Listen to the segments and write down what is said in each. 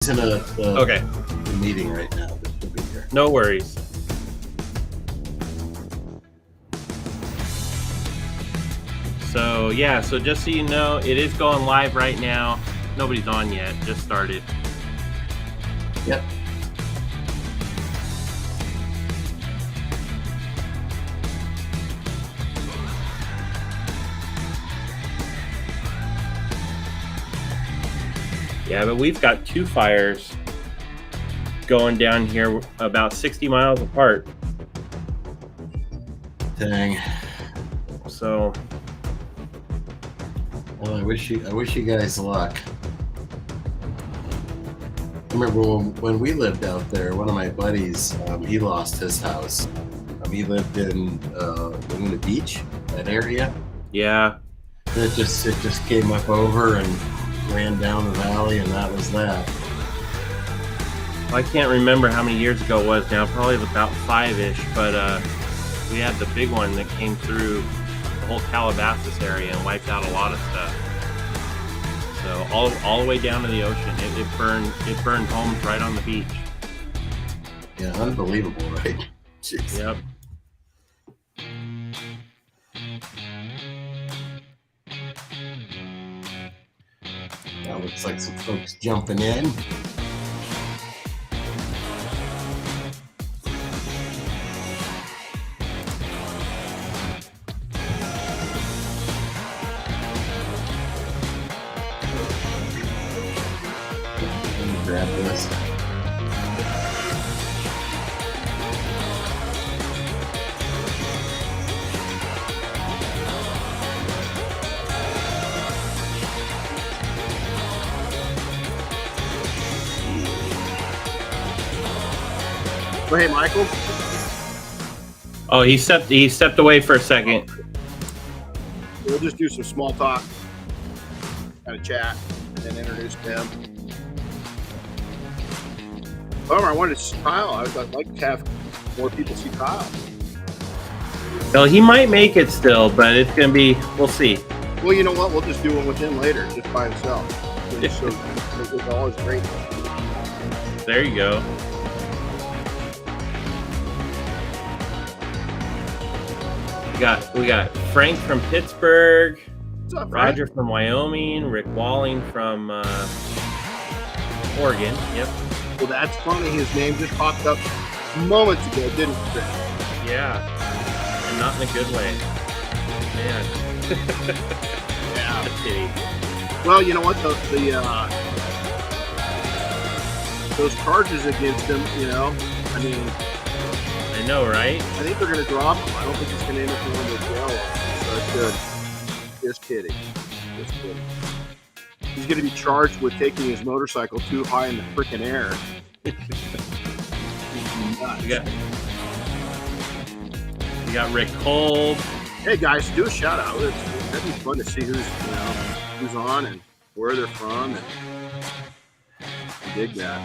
He's in a okay meeting right now. He'll be here. No worries. So yeah, so just so you know, it is going live right now. Nobody's on yet, just started. Yep. Yeah, but we've got two fires going down here about 60 miles apart. Dang. So well, I wish you guys luck. I remember when we lived out there, one of my buddies, he lost his house. He lived in Laguna Beach, that area. yeah. It just came up over and ran down the valley, and that was that. I can't remember how many years ago it was now, probably about 5-ish, but we had the big one that came through the whole Calabasas area and wiped out a lot of stuff. So all the way down to the ocean. It burned homes right on the beach. Yeah, unbelievable, right? Jeez. Yep. That looks like some folks jumping in. Let me grab this. Oh, hey, Michael. Oh, he stepped away for a second. We'll just do some small talk, kind of chat, and then introduce them. Bummer, I wanted to see Kyle. I'd like to have more people see Kyle. Well, he might make it still, but it's gonna be. We'll see. Well, you know what? We'll just do one with him later, just by himself. So it's always great. There you go. We got Frank from Pittsburgh, What's up, Roger from Wyoming, Rick Walling from Oregon. Yep. Well, that's funny. His name just popped up moments ago, didn't it, Chris? Yeah, and not in a good way. Man. Yeah. That's pity. Well, you know what? Those charges against him, you know, I mean, I know, right? I think they're going to drop him. I don't think he's going to end up going to jail. But just kidding. Just kidding. He's going to be charged with taking his motorcycle too high in the freaking air. We got Rick Kolb. Hey guys, do a shout out. That'd be fun to see who's on and where they're from. And I dig that.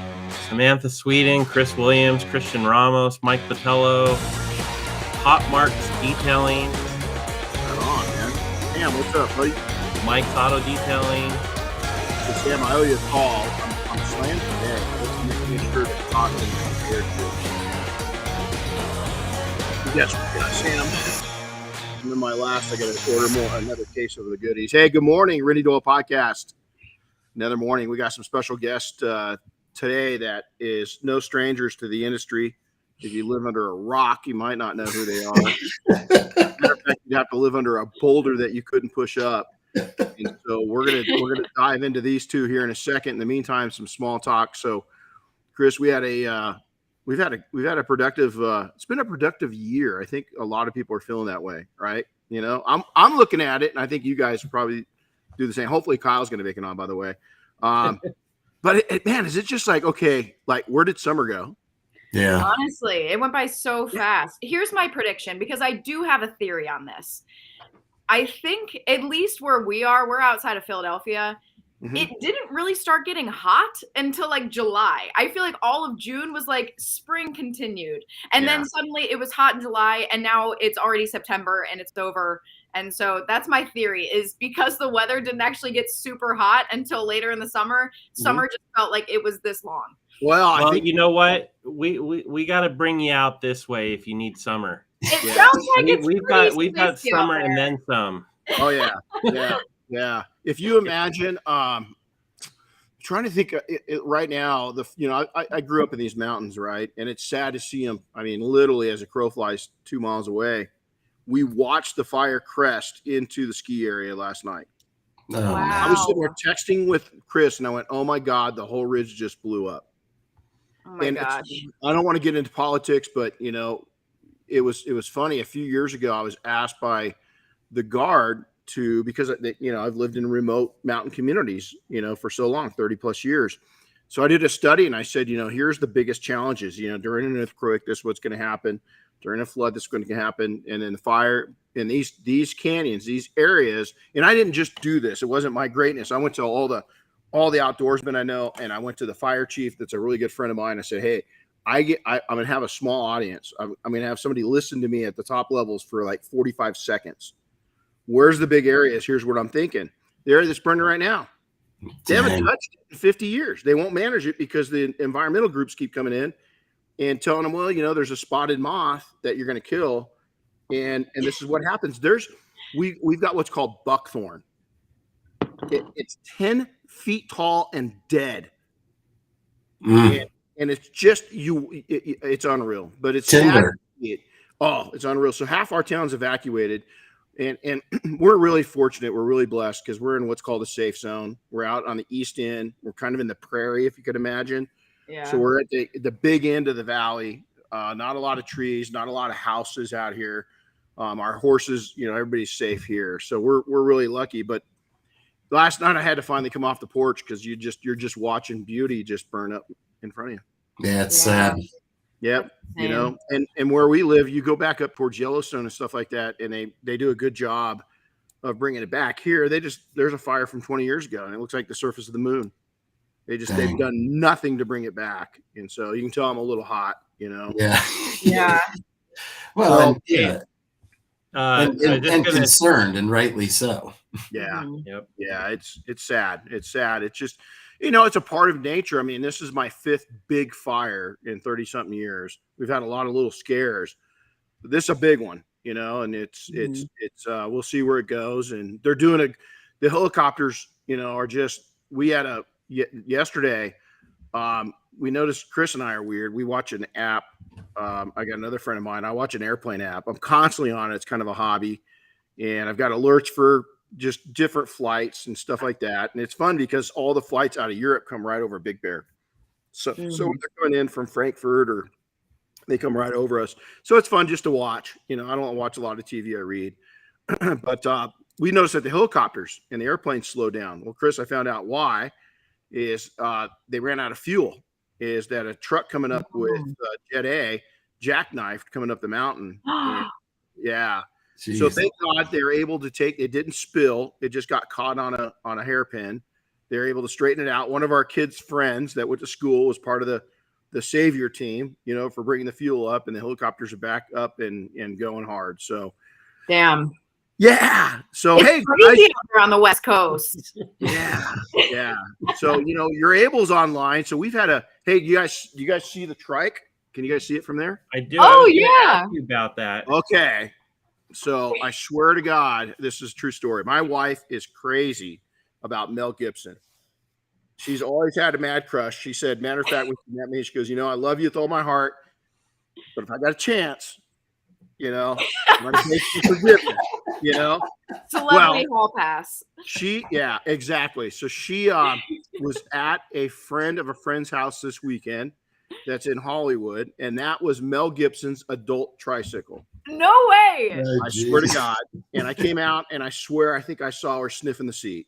Samantha Sweeten, Chris Williams, Christian Ramos, Mike Patello, Hot Marks Detailing. Right on, man. Sam, what's up, buddy? Mike's Auto Detailing. Hey, Sam, I owe you a call. I'm slammed today. Let's make sure that talking is here too. Yes, Sam. And then my last, I got to order another case of the goodies. Hey, good morning, Renny Doyle podcast. Another morning. We got some special guests today that is no strangers to the industry. If you live under a rock, you might not know who they are. Matter of fact, you'd have to live under a boulder that you couldn't push up. And so we're gonna dive into these two here in a second. In the meantime, some small talk. So, Kris, we've had a productive. It's been a productive year. I think a lot of people are feeling that way, right? You know, I'm looking at it, and I think you guys probably do the same. Hopefully, Kyle's going to make it on. By the way, but man, is it just like, okay, like where did summer go? Yeah. Honestly, it went by so fast. Here's my prediction, because I do have a theory on this. I think at least where we're outside of Philadelphia. Mm-hmm. It didn't really start getting hot until like July. I feel like all of June was like spring continued. And then suddenly it was hot in July, and now it's already September and it's over. And so that's my theory, is because the weather didn't actually get super hot until later in the summer. Summer just felt like it was this long. Well, I think you know what? We got to bring you out this way if you need summer. It sounds like we've got summer and then some. Oh yeah. If you imagine, trying to think right now, I grew up in these mountains, right? And it's sad to see them. I mean, literally as a crow flies 2 miles away. We watched the fire crest into the ski area last night. Oh, Wow. I was sitting there texting with Kris, and I went, "Oh my God, the whole ridge just blew up." Oh my gosh. I don't want to get into politics, but it was funny. A few years ago, I was asked by the Guard because I've lived in remote mountain communities, for so long, 30 plus years. So I did a study and I said, here's the biggest challenges, during an earthquake, this is what's going to happen. During a flood, this is going to happen. And then the fire in these canyons, these areas. And I didn't just do this. It wasn't my greatness. I went to all the outdoorsmen I know, and I went to the fire chief that's a really good friend of mine. I said, hey, I'm going to have a small audience. I'm going to have somebody listen to me at the top levels for like 45 seconds. Where's the big areas? Here's what I'm thinking. The area that's burning right now. They haven't touched it in 50 years. They won't manage it because the environmental groups keep coming in and telling them, well, there's a spotted moth that you're going to kill. And this is what happens. We've got what's called buckthorn. It's 10 feet tall and dead. And it's just it's unreal, but it's timber. It's unreal. So half our town's evacuated, and we're really fortunate. We're really blessed because we're in what's called a safe zone. We're out on the east end. We're kind of in the prairie, if you could imagine. Yeah. So we're at the big end of the valley. Not a lot of trees, not a lot of houses out here. Our horses, everybody's safe here. So we're really lucky. But last night I had to finally come off the porch because you're just watching beauty just burn up in front of you. Yeah, it's sad. Yep. And where we live, you go back up towards Yellowstone and stuff like that, and they do a good job of bringing it back. Here, there's a fire from 20 years ago, and it looks like the surface of the moon. They've done nothing to bring it back, and so you can tell I'm a little hot, Yeah. Well, and concerned, and rightly so. Yeah. Yep. Yeah. It's sad. It's sad. It's just, it's a part of nature. I mean, this is my 5th big fire in 30 something years. We've had a lot of little scares, but this is a big one, and it's we'll see where it goes. And they're doing the helicopters, are just, we had yesterday, we noticed Kris and I are weird. We watch an app. I got another friend of mine. I watch an airplane app. I'm constantly on it. It's kind of a hobby. And I've got alerts for just different flights and stuff like that. And it's fun because all the flights out of Europe come right over Big Bear. So they're coming in from Frankfurt, or they come right over us. So it's fun just to watch. I don't watch a lot of TV. I read. But we noticed that the helicopters and the airplanes slow down. Well, Kris, I found out why is they ran out of fuel. Is that a truck coming up with Jet A jackknifed coming up the mountain? Yeah. Jeez. So thank God they were able to it didn't spill. It just got caught on a hairpin. They were able to straighten it out. One of our kids' friends that went to school was part of the savior team, for bringing the fuel up, and the helicopters are back up and going hard. So, damn. Yeah. So, it's hey, crazy on the West Coast. Yeah. Yeah. So, Urable's online. So we've had hey, do you guys see the trike? Can you guys see it from there? I do. Oh, yeah. Ask you about that. Okay. So I swear to God, this is a true story. My wife is crazy about Mel Gibson. She's always had a mad crush. She said, matter of fact, when she met me, she goes, I love you with all my heart, but if I got a chance, I'm going to make you forgiveness, Celebrity hall pass. Yeah, exactly. So she was at a friend of a friend's house this weekend that's in Hollywood, and that was Mel Gibson's adult tricycle. No way. I swear to God. And I came out, and I swear I think I saw her sniffing the seat.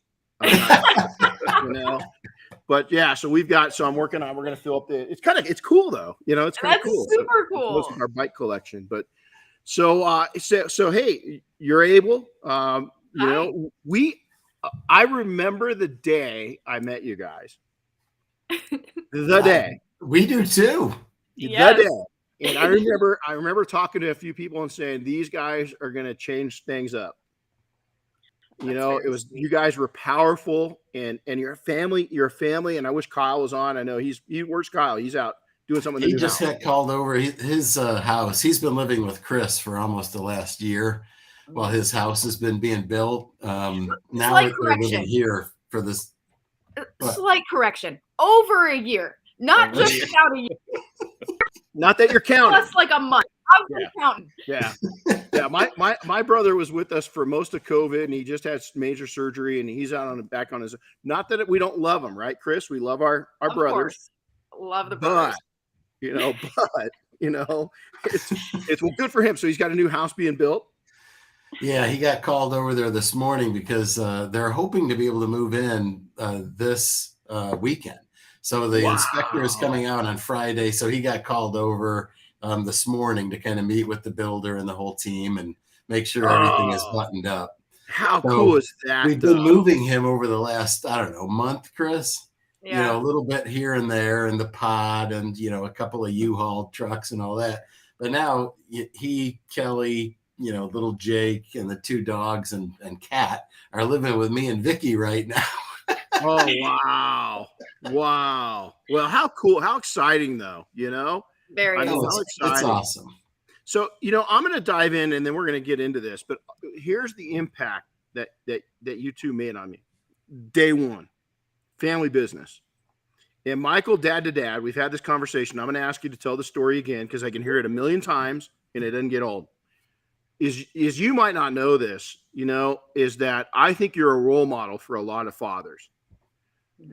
But yeah, so we're working on, we're going to fill up it's cool though. It's kind of cool. That's super cool. Most of our bike collection. But so hey, you're able, I remember the day I met you guys. The day. We do too. Yes. The day. And I remember talking to a few people and saying, these guys are going to change things up. You know, it was, you guys were powerful, and you're a family. You're a family, and I wish Kyle was on. I know where's Kyle? He's out doing something. He just got called over his house. He's been living with Kris for almost the last year while his house has been being built. Now they're living here for this. Slight correction. Over a year, not just about a year. Not that you're counting. Just like a month. I was counting. Yeah. Yeah. My brother was with us for most of COVID, and he just had major surgery, and he's out back on his. Not that we don't love him, right, Kris? We love our brothers. Course. Love the brothers. But it's good for him. So he's got a new house being built. Yeah, he got called over there this morning because they're hoping to be able to move in this weekend. So the inspector is coming out on Friday. So he got called over this morning to kind of meet with the builder and the whole team and make sure everything is buttoned up. How cool is that? We've been moving him over the last, I don't know, month, Kris. Yeah. A little bit here and there in the pod and, a couple of U-Haul trucks and all that. But now he, Kelly, little Jake and the 2 dogs and Cat are living with me and Vicky right now. Oh, wow. Well, how cool, how exciting though, Very cool. It's awesome. So, I'm going to dive in and then we're going to get into this, but here's the impact that you two made on me. Day one, family business. And Michael, dad to dad, we've had this conversation. I'm going to ask you to tell the story again because I can hear it a million times and it doesn't get old. Is you might not know this, is that I think you're a role model for a lot of fathers.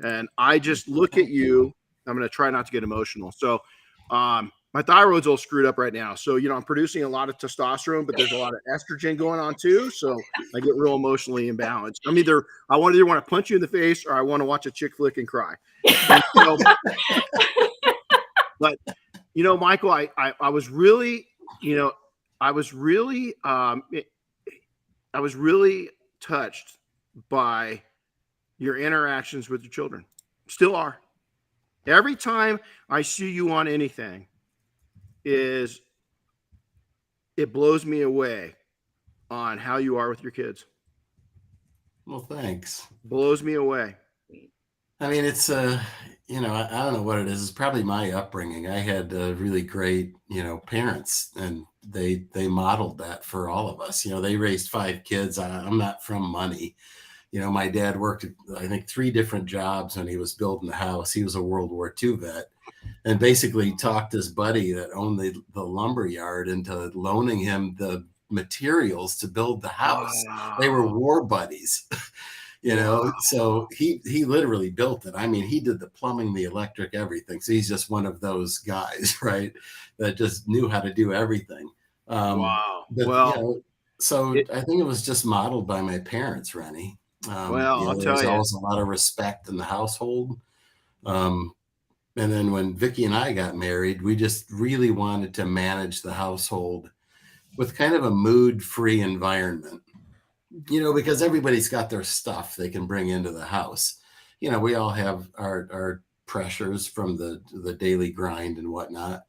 And I just look at you. I'm going to try not to get emotional. So my thyroid's all screwed up right now. So, I'm producing a lot of testosterone, but there's a lot of estrogen going on too. So I get real emotionally imbalanced. I either want to punch you in the face or I want to watch a chick flick and cry. But, Michael, I was really, I was really touched by your interactions with your children. Still are. Every time I see you on anything, it blows me away on how you are with your kids. Well, thanks. Blows me away. It's I don't know what it is. It's probably my upbringing. I had really great, parents, and they modeled that for all of us. They raised 5 kids. I'm not from money. My dad worked, I think, 3 different jobs when he was building the house. He was a World War II vet and basically talked his buddy that owned the lumber yard into loaning him the materials to build the house. Wow. They were war buddies. So he literally built it. He did the plumbing, the electric, everything. So he's just one of those guys, right, that just knew how to do everything. Wow. But, I think it was just modeled by my parents, Renny. I'll tell you, there's always a lot of respect in the household. And then when Vicky and I got married, we just really wanted to manage the household with kind of a mood-free environment. Because everybody's got their stuff they can bring into the house. We all have our pressures from the daily grind and whatnot.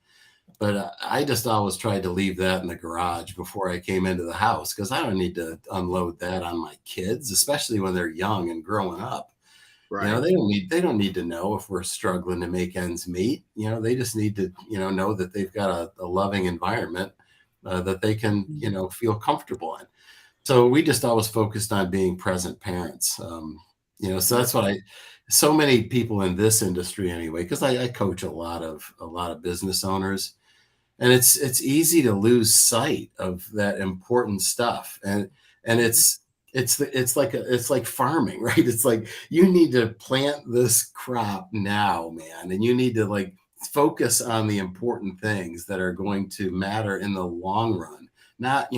But I just always tried to leave that in the garage before I came into the house because I don't need to unload that on my kids, especially when they're young and growing up. Right. They don't need to know if we're struggling to make ends meet. They just need to, know that they've got a loving environment that they can, feel comfortable in. So we just always focused on being present parents. So that's what so many people in this industry anyway, because I coach a lot of business owners, and it's easy to lose sight of that important stuff. And it's like farming, right? It's like you need to plant this crop now, man, and you need to focus on the important things that are going to matter in the long run, not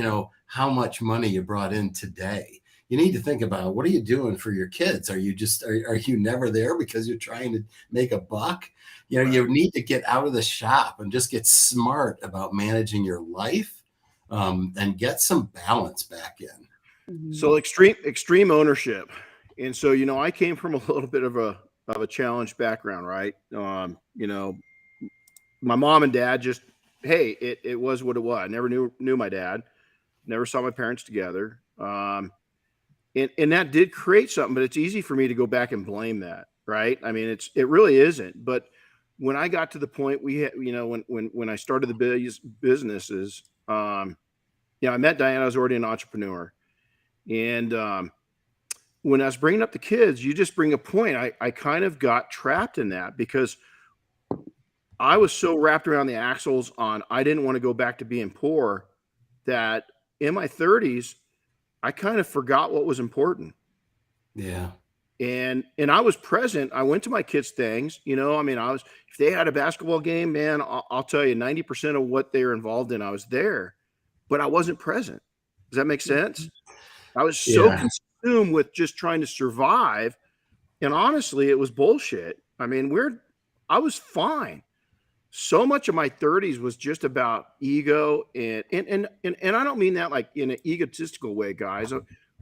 how much money you brought in today. You need to think about, what are you doing for your kids? Are you never there because you're trying to make a buck? You need to get out of the shop and just get smart about managing your life and get some balance back in. So extreme ownership. And so, I came from a little bit of a challenged background, right? My mom and dad just, hey, it was what it was. I never knew my dad. Never saw my parents together. and that did create something, but it's easy for me to go back and blame that, right? I mean, it really isn't. But when I got to the point we had, when I started the businesses, I met Diana. I was already an entrepreneur, and when I was bringing up the kids, you just bring a point. I kind of got trapped in that because I was so wrapped around the axles on I didn't want to go back to being poor that in my 30s, I kind of forgot what was important. Yeah. And I was present. I went to my kids' things, I mean, if they had a basketball game, man, I'll tell you 90% of what they were involved in, I was there, but I wasn't present. Does that make sense? I was so consumed with just trying to survive. And honestly, it was bullshit. I mean, I was fine. So much of my 30s was just about ego and I don't mean that like in an egotistical way, guys.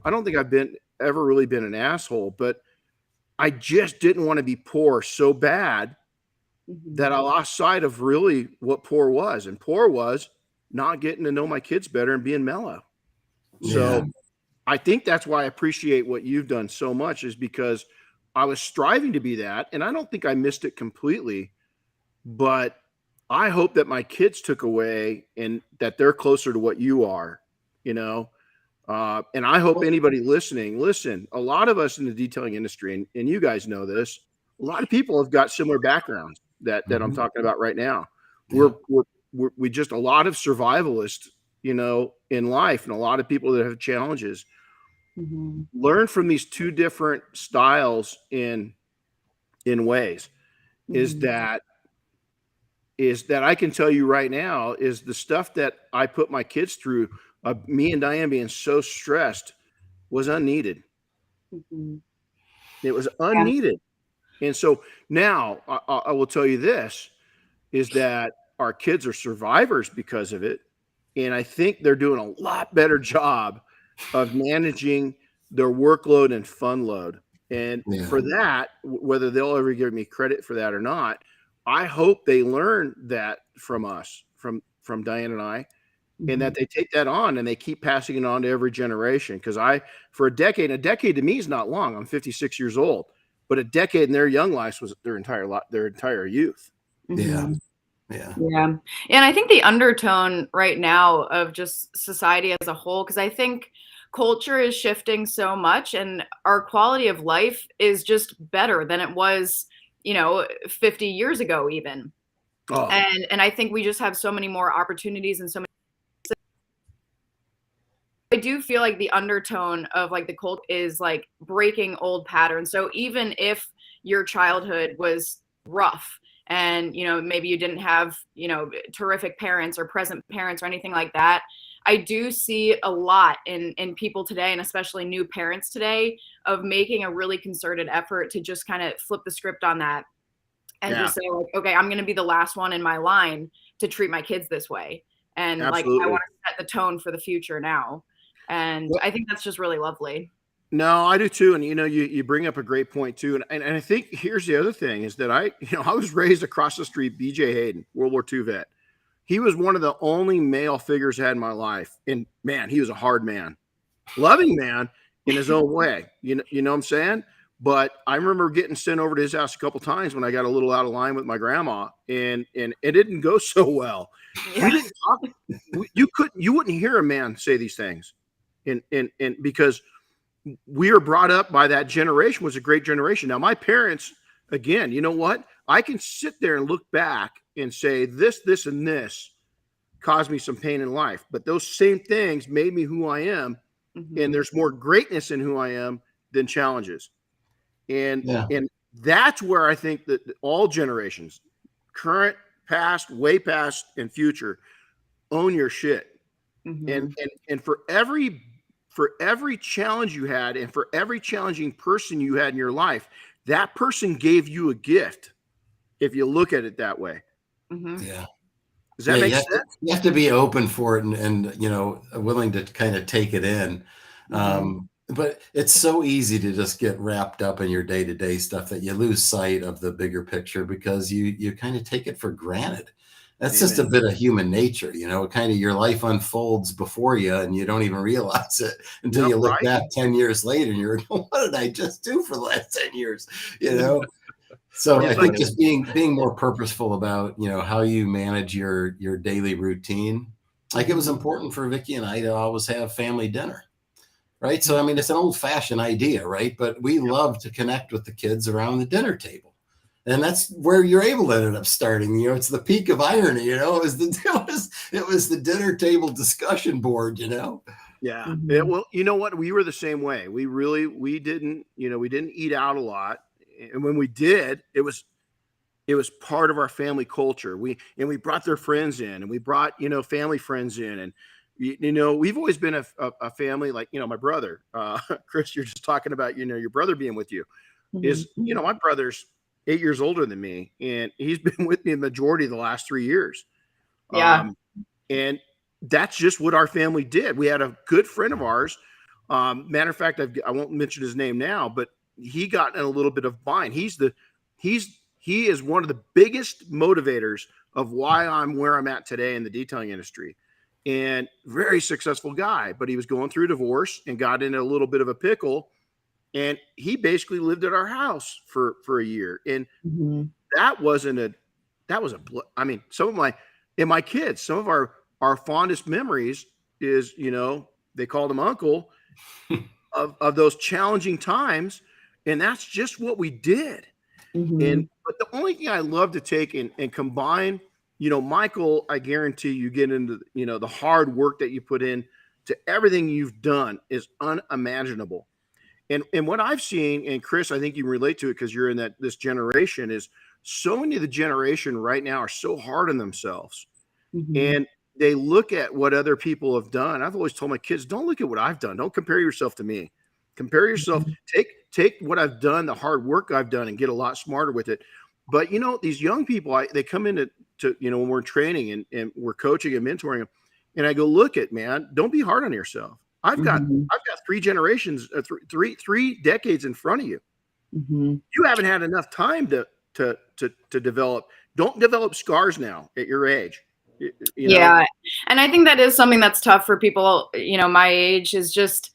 I don't think I've ever really been an asshole, but I just didn't want to be poor so bad that I lost sight of really what poor was. And poor was not getting to know my kids better and being mellow. So I think that's why I appreciate what you've done so much, is because I was striving to be that. And I don't think I missed it completely, but I hope that my kids took away and that they're closer to what you are, and I hope anybody listening, listen, a lot of us in the detailing industry, and you guys know this, a lot of people have got similar backgrounds that I'm talking about right now. We just a lot of survivalists, in life, and a lot of people that have challenges. Learn from these two different styles in ways. Is that I can tell you right now is the stuff that I put my kids through, me and Diane being so stressed, was unneeded. It was unneeded. And so now I will tell you this, is that our kids are survivors because of it. And I think they're doing a lot better job of managing their workload and fun load. And for that, whether they'll ever give me credit for that or not, I hope they learn that from us, from Diane and I, and that they take that on and they keep passing it on to every generation. Because for a decade to me is not long. I'm 56 years old, but a decade in their young lives was their entire youth. Yeah. And I think the undertone right now of just society as a whole, because I think culture is shifting so much and our quality of life is just better than it was 50 years ago even. And I think we just have so many more opportunities and so many. I do feel like the undertone of like the cult is like breaking old patterns. So even if your childhood was rough and maybe you didn't have terrific parents or present parents or anything like that, I do see a lot in people today, and especially new parents today, of making a really concerted effort to just kind of flip the script on that and just say, like, okay, I'm going to be the last one in my line to treat my kids this way. And Absolutely. like, I want to set the tone for the future now. And I think that's just really lovely. No, I do too. And, you bring up a great point too. And I think here's the other thing is that I was raised across the street, BJ Hayden, World War II vet. He was one of the only male figures I had in my life. And man, he was a hard man, loving man in his own way. You know what I'm saying? But I remember getting sent over to his house a couple of times when I got a little out of line with my grandma, and it didn't go so well. We didn't talk. You wouldn't hear a man say these things. And because we were brought up by that generation, was a great generation. Now, my parents, again, you know what? I can sit there and look back and say this, and this caused me some pain in life. But those same things made me who I am. And there's more greatness in who I am than challenges. And that's where I think that all generations, current, past, way past, and future, own your shit. And for every challenge you had, and for every challenging person you had in your life, that person gave you a gift. If you look at it that way. Yeah. Does that make sense? You have to be open for it and willing to kind of take it in. But it's so easy to just get wrapped up in your day-to-day stuff that you lose sight of the bigger picture because you kind of take it for granted. That's just a bit of human nature, kind of your life unfolds before you and you don't even realize it until you look back 10 years later and you're like, what did I just do for the last 10 years? So I think just being more purposeful about, how you manage your daily routine. Like it was important for Vicky and I to always have family dinner. Right. So, I mean, it's an old fashioned idea, right? But we love to connect with the kids around the dinner table. And that's where you're able to end up starting. It's the peak of irony, it was the dinner table discussion board, Yeah. Well, you know what? We were the same way. We didn't eat out a lot. And when we did, it was part of our family culture. We brought their friends in, and we brought, family friends in. And, we've always been a family, like, my brother, Kris, you're just talking about, your brother being with you is, my brother's 8 years older than me, and he's been with me the majority of the last 3 years. Yeah. And that's just what our family did. We had a good friend of ours. Matter of fact, I won't mention his name now, but he got in a little bit of bind. He is one of the biggest motivators of why I'm where I'm at today in the detailing industry, and very successful guy, but he was going through divorce and got in a little bit of a pickle. And he basically lived at our house for a year. And that was I mean, some of my kids, some of our fondest memories is, they called him uncle of those challenging times. And that's just what we did. But the only thing I love to take and combine, Michael, I guarantee you get into, the hard work that you put in to everything you've done is unimaginable. And what I've seen, and Kris, I think you can relate to it because you're in this generation, is so many of the generation right now are so hard on themselves. And they look at what other people have done. I've always told my kids, don't look at what I've done. Don't compare yourself to me. Compare yourself. Take what I've done, the hard work I've done, and get a lot smarter with it. But, these young people, they come in to when we're training and we're coaching and mentoring them. And I go, look at, man, don't be hard on yourself. I've got 3 generations, three decades in front of you. You haven't had enough time to develop. Don't develop scars now at your age. Yeah. And I think that is something that's tough for people, my age, is just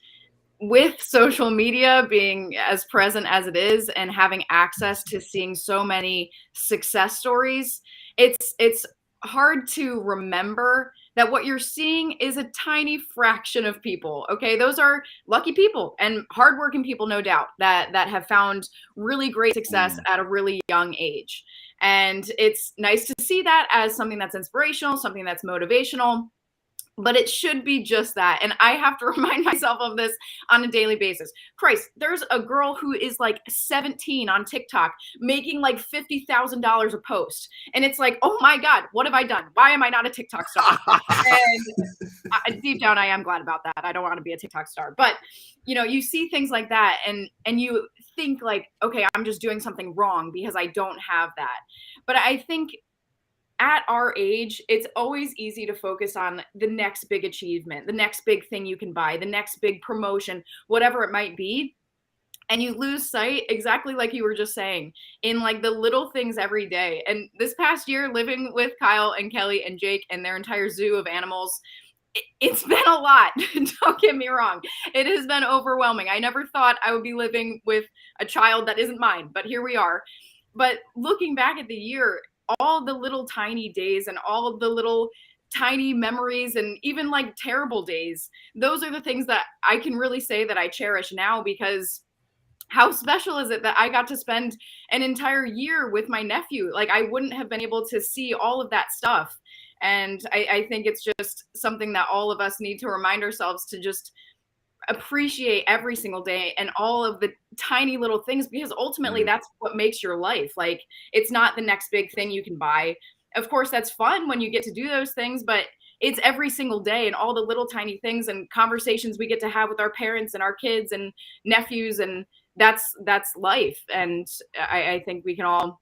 with social media being as present as it is and having access to seeing so many success stories. It's hard to remember that what you're seeing is a tiny fraction of people. Okay. Those are lucky people and hardworking people, no doubt, that have found really great success at a really young age. And it's nice to see that as something that's inspirational, something that's motivational. But it should be just that. And I have to remind myself of this on a daily basis. Christ, there's a girl who is like 17 on TikTok making like $50,000 a post. And it's like, oh my God, what have I done? Why am I not a TikTok star? And deep down, I am glad about that. I don't want to be a TikTok star. But, you see things like that and you think like, okay, I'm just doing something wrong because I don't have that. But I think at our age, it's always easy to focus on the next big achievement, the next big thing you can buy, the next big promotion, whatever it might be. And you lose sight, exactly like you were just saying, in like the little things every day. And this past year, living with Kyle and Kelly and Jake and their entire zoo of animals, it's been a lot. Don't get me wrong. It has been overwhelming. I never thought I would be living with a child that isn't mine, but here we are. But looking back at the year, all the little tiny days and all the little tiny memories and even like terrible days, those are the things that I can really say that I cherish now, because how special is it that I got to spend an entire year with my nephew? Like I wouldn't have been able to see all of that stuff. And I think it's just something that all of us need to remind ourselves to just appreciate every single day and all of the tiny little things, because ultimately that's what makes your life. Like it's not the next big thing you can buy. Of course, that's fun when you get to do those things, but it's every single day and all the little tiny things and conversations we get to have with our parents and our kids and nephews. And that's life. And I think we can all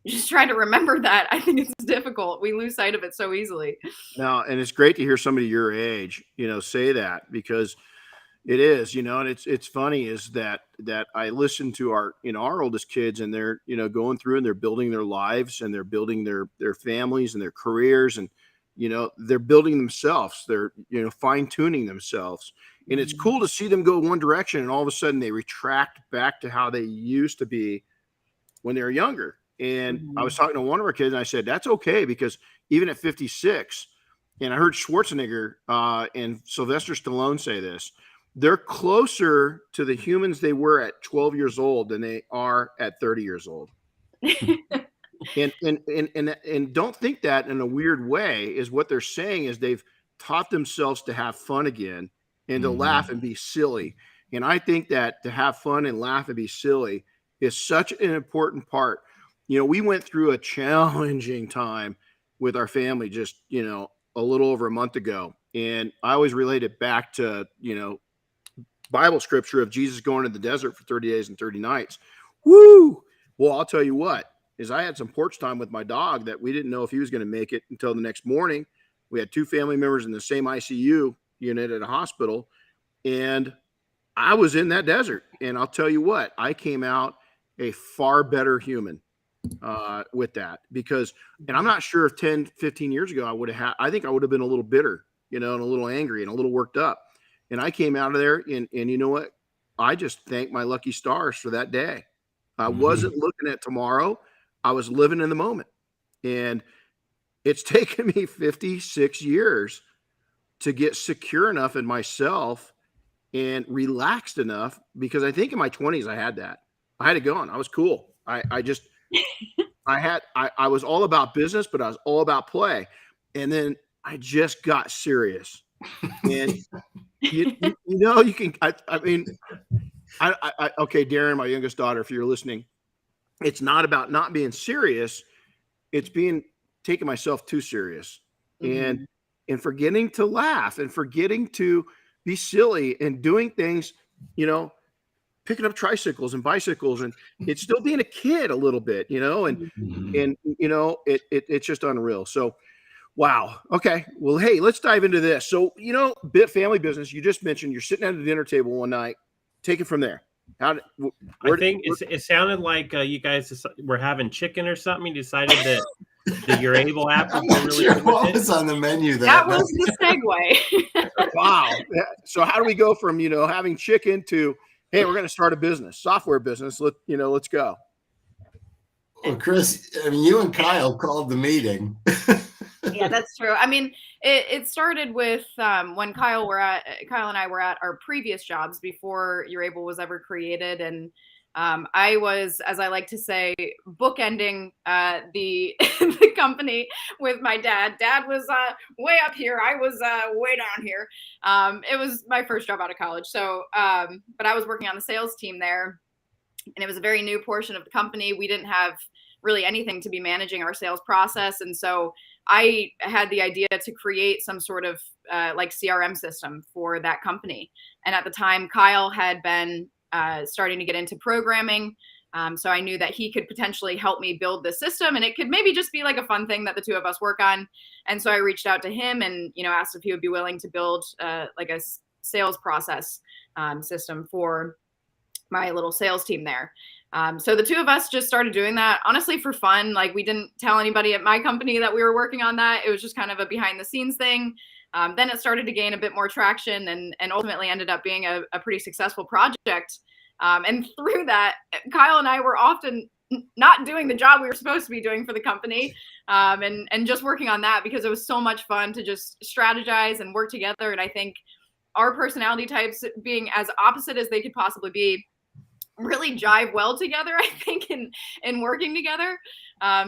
just try to remember that. I think it's difficult. We lose sight of it so easily. No, and it's great to hear somebody your age, say that, because It is, and it's funny is that I listen to our oldest kids, and they're, going through and they're building their lives, and they're building their families and their careers, and, they're building themselves. They're, fine tuning themselves. And it's cool to see them go one direction, and all of a sudden they retract back to how they used to be when they were younger. And I was talking to one of our kids, and I said, that's okay, because even at 56, and I heard Schwarzenegger and Sylvester Stallone say this, they're closer to the humans they were at 12 years old than they are at 30 years old. and don't think that in a weird way. Is what they're saying is they've taught themselves to have fun again and to laugh and be silly. And I think that to have fun and laugh and be silly is such an important part. We went through a challenging time with our family just, a little over a month ago. And I always relate it back to, Bible scripture of Jesus going to the desert for 30 days and 30 nights. Woo! Well, I'll tell you what, is I had some porch time with my dog that we didn't know if he was going to make it until the next morning. We had 2 family members in the same ICU unit at a hospital, and I was in that desert. And I'll tell you what, I came out a far better human with that, because, and I'm not sure if 10, 15 years ago I think I would have been a little bitter, and a little angry and a little worked up. And I came out of there, and you know what? I just thank my lucky stars for that day. I wasn't looking at tomorrow. I was living in the moment. And it's taken me 56 years to get secure enough in myself and relaxed enough, because I think in my 20s I had that. I had it going. I was cool. I was all about business, but I was all about play. And then I just got serious. And you can, okay, Darren, my youngest daughter, if you're listening, it's not about not being serious. It's taking myself too serious and forgetting to laugh and forgetting to be silly and doing things, picking up tricycles and bicycles, and it's still being a kid a little bit, and it's just unreal. So, wow. Okay. Well, hey, let's dive into this. So, family business, you just mentioned you're sitting at the dinner table one night. Take it from there. I think it sounded like you guys were having chicken or something. You decided that the Urable app would go really good what with was on the menu that was the segue. Wow. So how do we go from, having chicken to, hey, we're going to start a business, software business. Let's go. Well, Kris, you and Kyle called the meeting. Yeah, that's true. I mean, it started with when Kyle and I were at our previous jobs before Urable was ever created, and I was, as I like to say, bookending the the company with my dad. Dad was way up here. I was way down here. It was my first job out of college, so but I was working on the sales team there, and it was a very new portion of the company. We didn't have really anything to be managing our sales process, and so I had the idea to create some sort of like CRM system for that company. And at the time, Kyle had been starting to get into programming. So I knew that he could potentially help me build the system, and it could maybe just be like a fun thing that the two of us work on. And so I reached out to him and, asked if he would be willing to build like a sales process system for my little sales team there. So the two of us just started doing that, honestly, for fun. Like, we didn't tell anybody at my company that we were working on that. It was just kind of a behind the scenes thing. Then it started to gain a bit more traction and ultimately ended up being a pretty successful project. And through that, Kyle and I were often not doing the job we were supposed to be doing for the company, and just working on that because it was so much fun to just strategize and work together. And I think our personality types, being as opposite as they could possibly be, really jive well together, I think, in working together.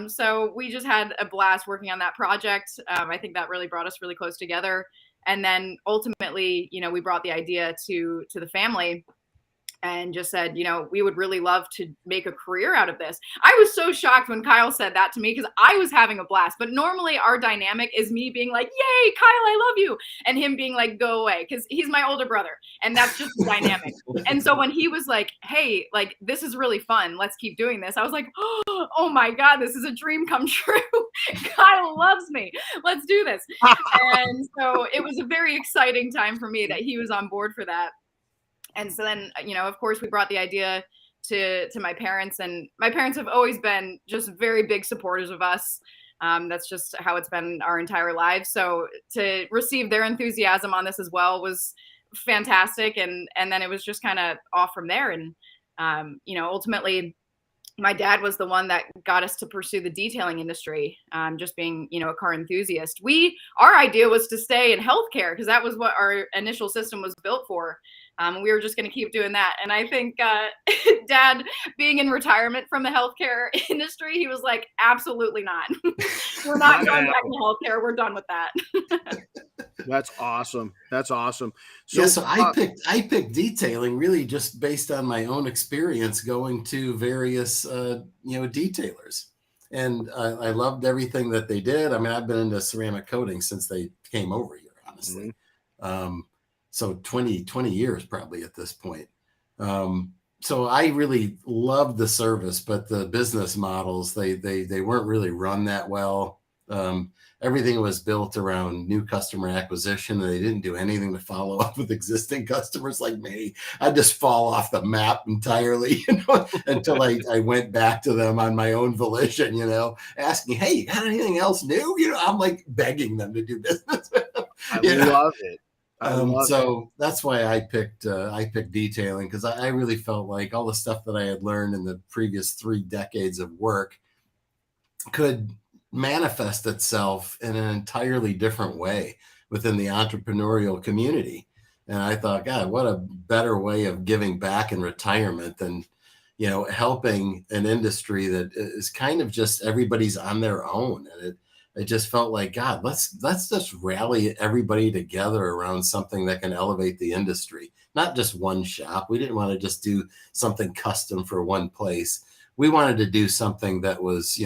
So we just had a blast working on that project. I think that really brought us really close together. And then ultimately, we brought the idea to the family and just said, we would really love to make a career out of this. I was so shocked when Kyle said that to me because I was having a blast. But normally our dynamic is me being like, yay, Kyle, I love you. And him being like, go away, because he's my older brother. And that's just the dynamic. And so when he was like, hey, like, this is really fun, let's keep doing this, I was like, oh my God, this is a dream come true. Kyle loves me. Let's do this. And so it was a very exciting time for me that he was on board for that. And so then, of course, we brought the idea to my parents, and my parents have always been just very big supporters of us. That's just how it's been our entire lives. So to receive their enthusiasm on this as well was fantastic. And then it was just kind of off from there. And, ultimately, my dad was the one that got us to pursue the detailing industry, just being, a car enthusiast. Our idea was to stay in healthcare because that was what our initial system was built for. We were just going to keep doing that. And I think Dad, being in retirement from the healthcare industry, he was like, absolutely not. We're not going back to healthcare. We're done with that. That's awesome. That's awesome. So I picked detailing really just based on my own experience going to various, detailers. And I loved everything that they did. I mean, I've been into ceramic coating since they came over here, honestly. So 20 years probably at this point. So I really loved the service, but the business models, they weren't really run that well. Everything was built around new customer acquisition, and they didn't do anything to follow up with existing customers like me. I'd just fall off the map entirely, until I went back to them on my own volition, asking, hey, you got anything else new? I'm like begging them to do business. I love it. So that's why I picked detailing, because I really felt like all the stuff that I had learned in the previous 3 decades of work could manifest itself in an entirely different way within the entrepreneurial community. And I thought, God, what a better way of giving back in retirement than, helping an industry that is kind of just everybody's on their own. And it just felt like, God, let's just rally everybody together around something that can elevate the industry, not just one shop. We didn't want to just do something custom for one place. We wanted to do something that was,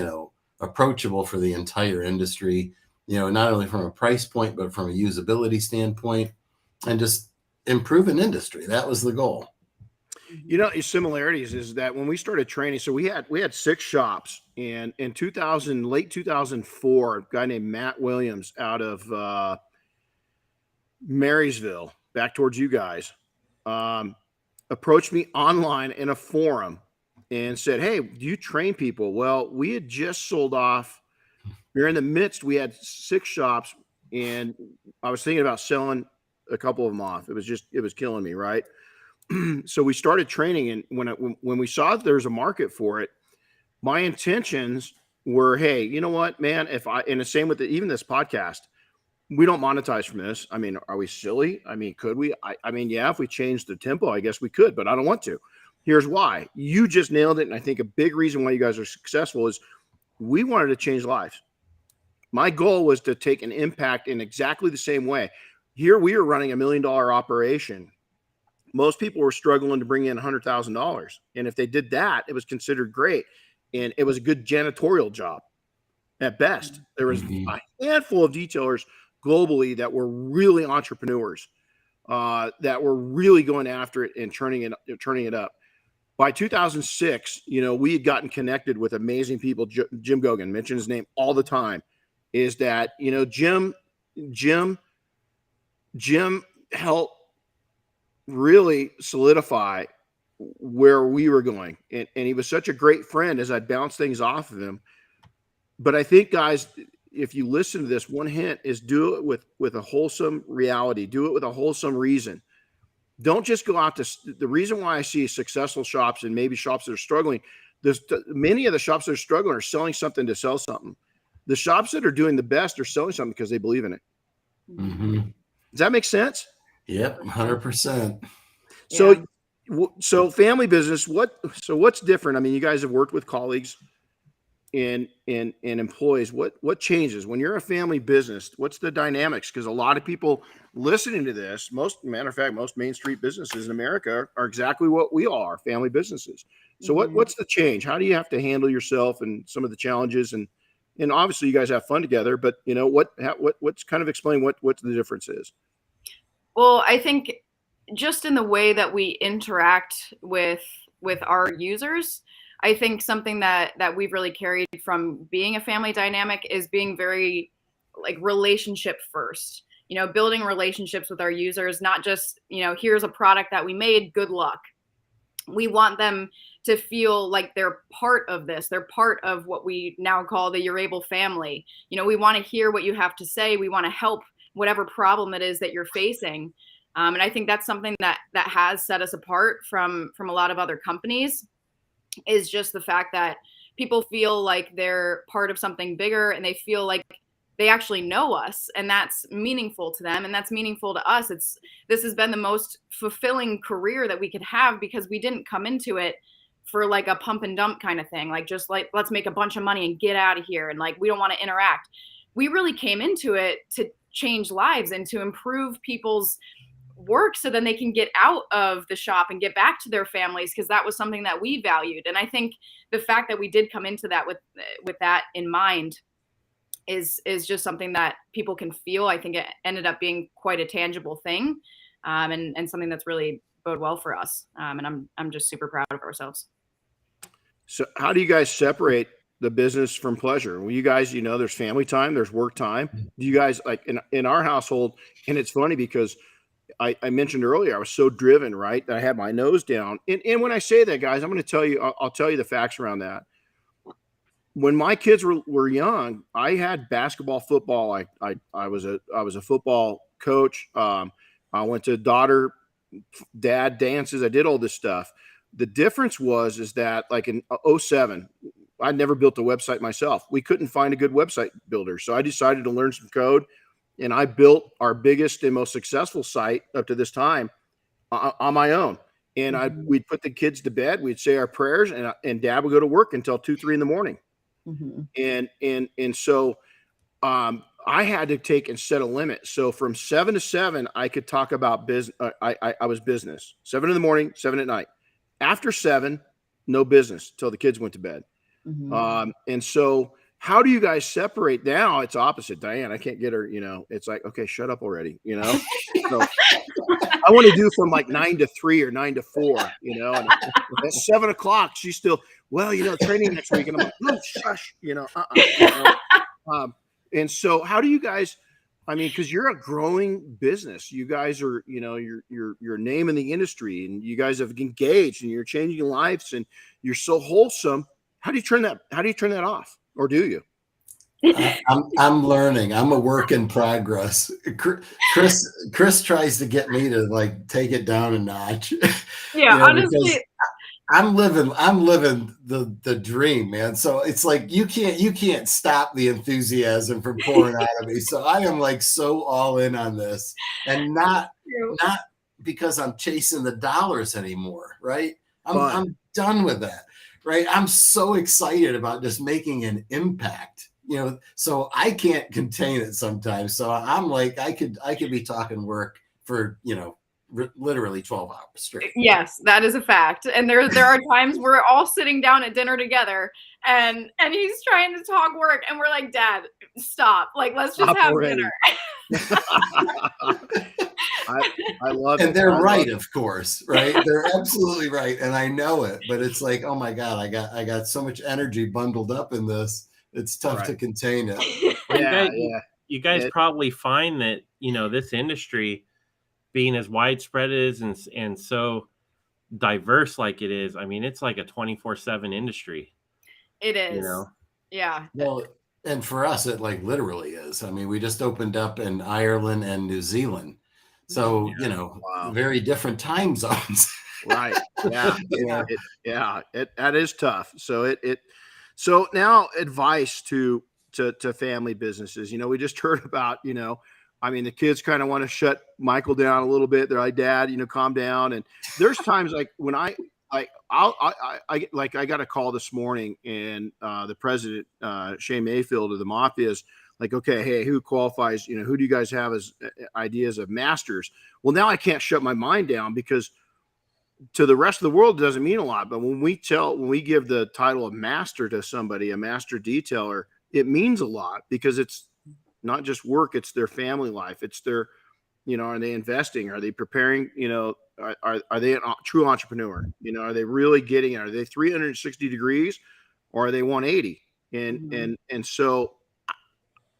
approachable for the entire industry, not only from a price point, but from a usability standpoint, and just improve an industry. That was the goal. Similarities is that when we started training, so we had 6 shops, and in late 2004, a guy named Matt Williams out of Marysville, back towards you guys, approached me online in a forum and said, hey, do you train people? Well, we had just sold off. We were in the midst. We had 6 shops, and I was thinking about selling a couple of them off. It was killing me, right? So we started training, and when we saw that there was a market for it, my intentions were, hey, you know what, man? And the same with even this podcast, we don't monetize from this. I mean, are we silly? I mean, could we? I mean, yeah, if we changed the tempo, I guess we could, but I don't want to. Here's why. You just nailed it. And I think a big reason why you guys are successful is we wanted to change lives. My goal was to take an impact in exactly the same way. Here we are running $1 million operation. Most people were struggling to bring in $100,000. And if they did that, it was considered great. And it was a good janitorial job at best. There was a handful of detailers globally that were really entrepreneurs, that were really going after it and turning it up. By 2006, we had gotten connected with amazing people. Jim Gogan, mention his name all the time, is that, Jim helped really solidify where we were going. And he was such a great friend as I'd bounce things off of him. But I think, guys, if you listen to this, one hint is do it with a wholesome reality. Do it with a wholesome reason. Don't just go out to the reason why I see successful shops and maybe shops that are struggling. Many of the shops that are struggling are selling something to sell something. The shops that are doing the best are selling something because they believe in it. Mm-hmm. Does that make sense? Yep, 100%. So family business. What's different? I mean, you guys have worked with colleagues and employees. What changes when you're a family business? What's the dynamics? Because a lot of people listening to this, most Main Street businesses in America are exactly what we are, family businesses. So what's the change? How do you have to handle yourself and some of the challenges? And obviously you guys have fun together, but what's kind of explain what the difference is? Well, I think just in the way that we interact with our users, I think something that we've really carried from being a family dynamic is being very like relationship first. building relationships with our users, not just, here's a product that we made, good luck. We want them to feel like they're part of this. They're part of what we now call the Urable family. We want to hear what you have to say. We want to help whatever problem it is that you're facing. And I think that's something that has set us apart from a lot of other companies, is just the fact that people feel like they're part of something bigger, and they feel like they actually know us, and that's meaningful to them, and that's meaningful to us. This has been the most fulfilling career that we could have, because we didn't come into it for like a pump and dump kind of thing, like just like, let's make a bunch of money and get out of here, and like we don't want to interact. We really came into it to change lives and to improve people's work, so then they can get out of the shop and get back to their families, because that was something that we valued. And I think the fact that we did come into that with that in mind is just something that people can feel. I think it ended up being quite a tangible thing, and something that's really bode well for us. And I'm just super proud of ourselves. So how do you guys separate the business from pleasure? Well, you guys, there's family time, there's work time. Do you guys, like in our household, and it's funny because I mentioned earlier, I was so driven, right, that I had my nose down. And when I say that, guys, I'm going to tell you, I'll tell you the facts around that. When my kids were young, I had basketball, football. I was a football coach. I went to dad dances. I did all this stuff. The difference is that like in 2007, I'd never built a website myself. We couldn't find a good website builder. So I decided to learn some code, and I built our biggest and most successful site up to this time on my own. And we'd put the kids to bed. We'd say our prayers, and dad would go to work until 2-3 in the morning. And so I had to take and set a limit. So from 7 to 7, I could talk about business. I was business. 7 in the morning, 7 at night. After 7, no business till the kids went to bed. And so how do you guys separate? Now it's opposite. Diane, I can't get her, it's like, okay, shut up already, So I want to do from like 9 to 3 or 9 to 4, and at 7 o'clock, she's still, training next week. And I'm like, no, shush, and so how do you guys, because you're a growing business, you guys are, your name in the industry, and you guys have engaged, and you're changing lives, and you're so wholesome. How do you turn that off? Or do you? I'm learning. I'm a work in progress. Kris tries to get me to like take it down a notch. Yeah, honestly, I'm living the dream, man. So it's like you can't stop the enthusiasm from pouring out of me. So I am like so all in on this, and not because I'm chasing the dollars anymore, right? I'm done with that. Right. I'm so excited about just making an impact, so I can't contain it sometimes. So I'm like, I could be talking work for, literally 12 hours straight. Yes, that is a fact. And there are times we're all sitting down at dinner together, and he's trying to talk work, and we're like, Dad, stop. Like, let's just have dinner. I love it. And they're right, of course, right? They're absolutely right. And I know it, but it's like, oh my God, I got so much energy bundled up in this. It's tough to contain it. You guys probably find that, this industry being as widespread as and so diverse like it is, it's like a 24/7 industry. It is. Yeah. Well, and for us, it like literally is. We just opened up in Ireland and New Zealand. So, very different time zones. Right. Yeah. That is tough. So so now advice to family businesses. We just heard about, the kids kind of want to shut Michael down a little bit. They're like, Dad, calm down. And there's times like when I got a call this morning, and the president, Shane Mayfield of the Mafia, is like, okay, hey, who qualifies? Who do you guys have as ideas of masters? Well, now I can't shut my mind down, because to the rest of the world, it doesn't mean a lot. But when we give the title of master to somebody, a master detailer, it means a lot, because it's not just work, it's their family life. It's their, are they investing? Are they preparing? Are they a true entrepreneur? Are they really getting it? Are they 360 degrees, or are they 180? And so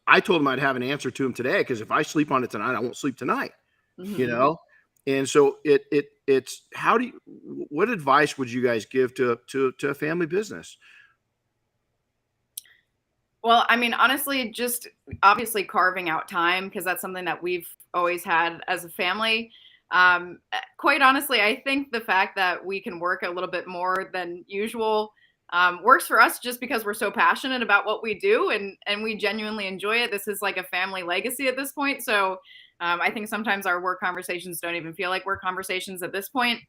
I told him I'd have an answer to him today, because if I sleep on it tonight, I won't sleep tonight. Mhm. You know, and so it's what advice would you guys give to a family business? Well, I mean, honestly, just obviously carving out time, because that's something that we've always had as a family. Quite honestly, I think the fact that we can work a little bit more than usual works for us, just because we're so passionate about what we do, and we genuinely enjoy it. This is like a family legacy at this point. So I think sometimes our work conversations don't even feel like work conversations at this point.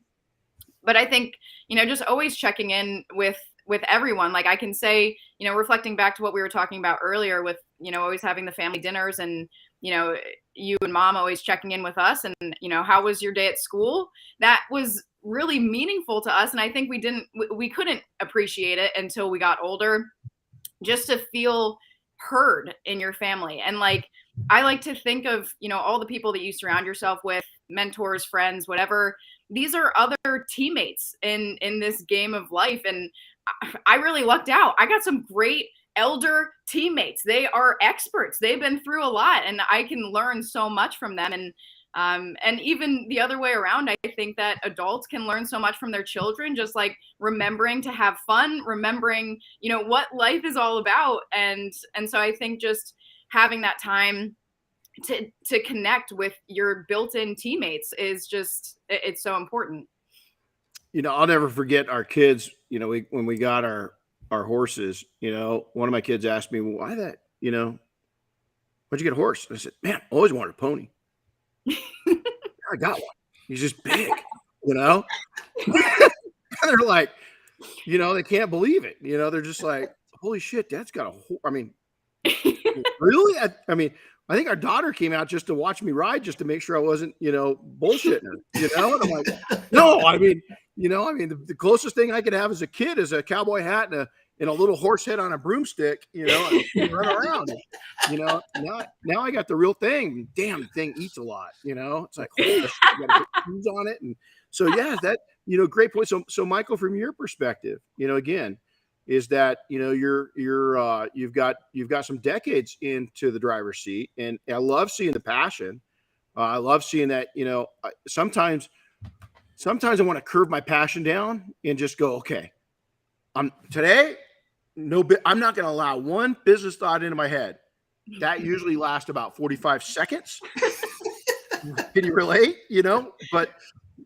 But I think, just always checking in with everyone. Like, I can say, reflecting back to what we were talking about earlier with, always having the family dinners, and, you and mom always checking in with us, and, how was your day at school? That was really meaningful to us. And I think we couldn't appreciate it until we got older, just to feel heard in your family. And like, I like to think of, all the people that you surround yourself with, mentors, friends, whatever. These are other teammates in this game of life. And I really lucked out. I got some great elder teammates. They are experts. They've been through a lot, and I can learn so much from them. And even the other way around, I think that adults can learn so much from their children, just like remembering to have fun, remembering, what life is all about. And so I think just having that time to connect with your built-in teammates is just, it's so important. I'll never forget our kids, when we got our horses, one of my kids asked me, well, why that, why'd you get a horse? And I said, man, I always wanted a pony. I got one. He's just big, And they're like, they can't believe it. They're just like, holy shit, Dad's got a horse. I mean, really? I mean, I think our daughter came out just to watch me ride, just to make sure I wasn't, bullshitting her, And I'm like, no, I mean, the closest thing I could have as a kid is a cowboy hat and a little horse head on a broomstick, and run around. Now I got the real thing. Damn, the thing eats a lot. It's like, holy shit, you got to put shoes on it. And so, yeah, that, great point. So Michael, from your perspective, again, is that, you've got some decades into the driver's seat, and I love seeing the passion. I love seeing that, sometimes I want to curve my passion down and just go, okay, I'm not going to allow one business thought into my head. That usually lasts about 45 seconds. Can you relate? But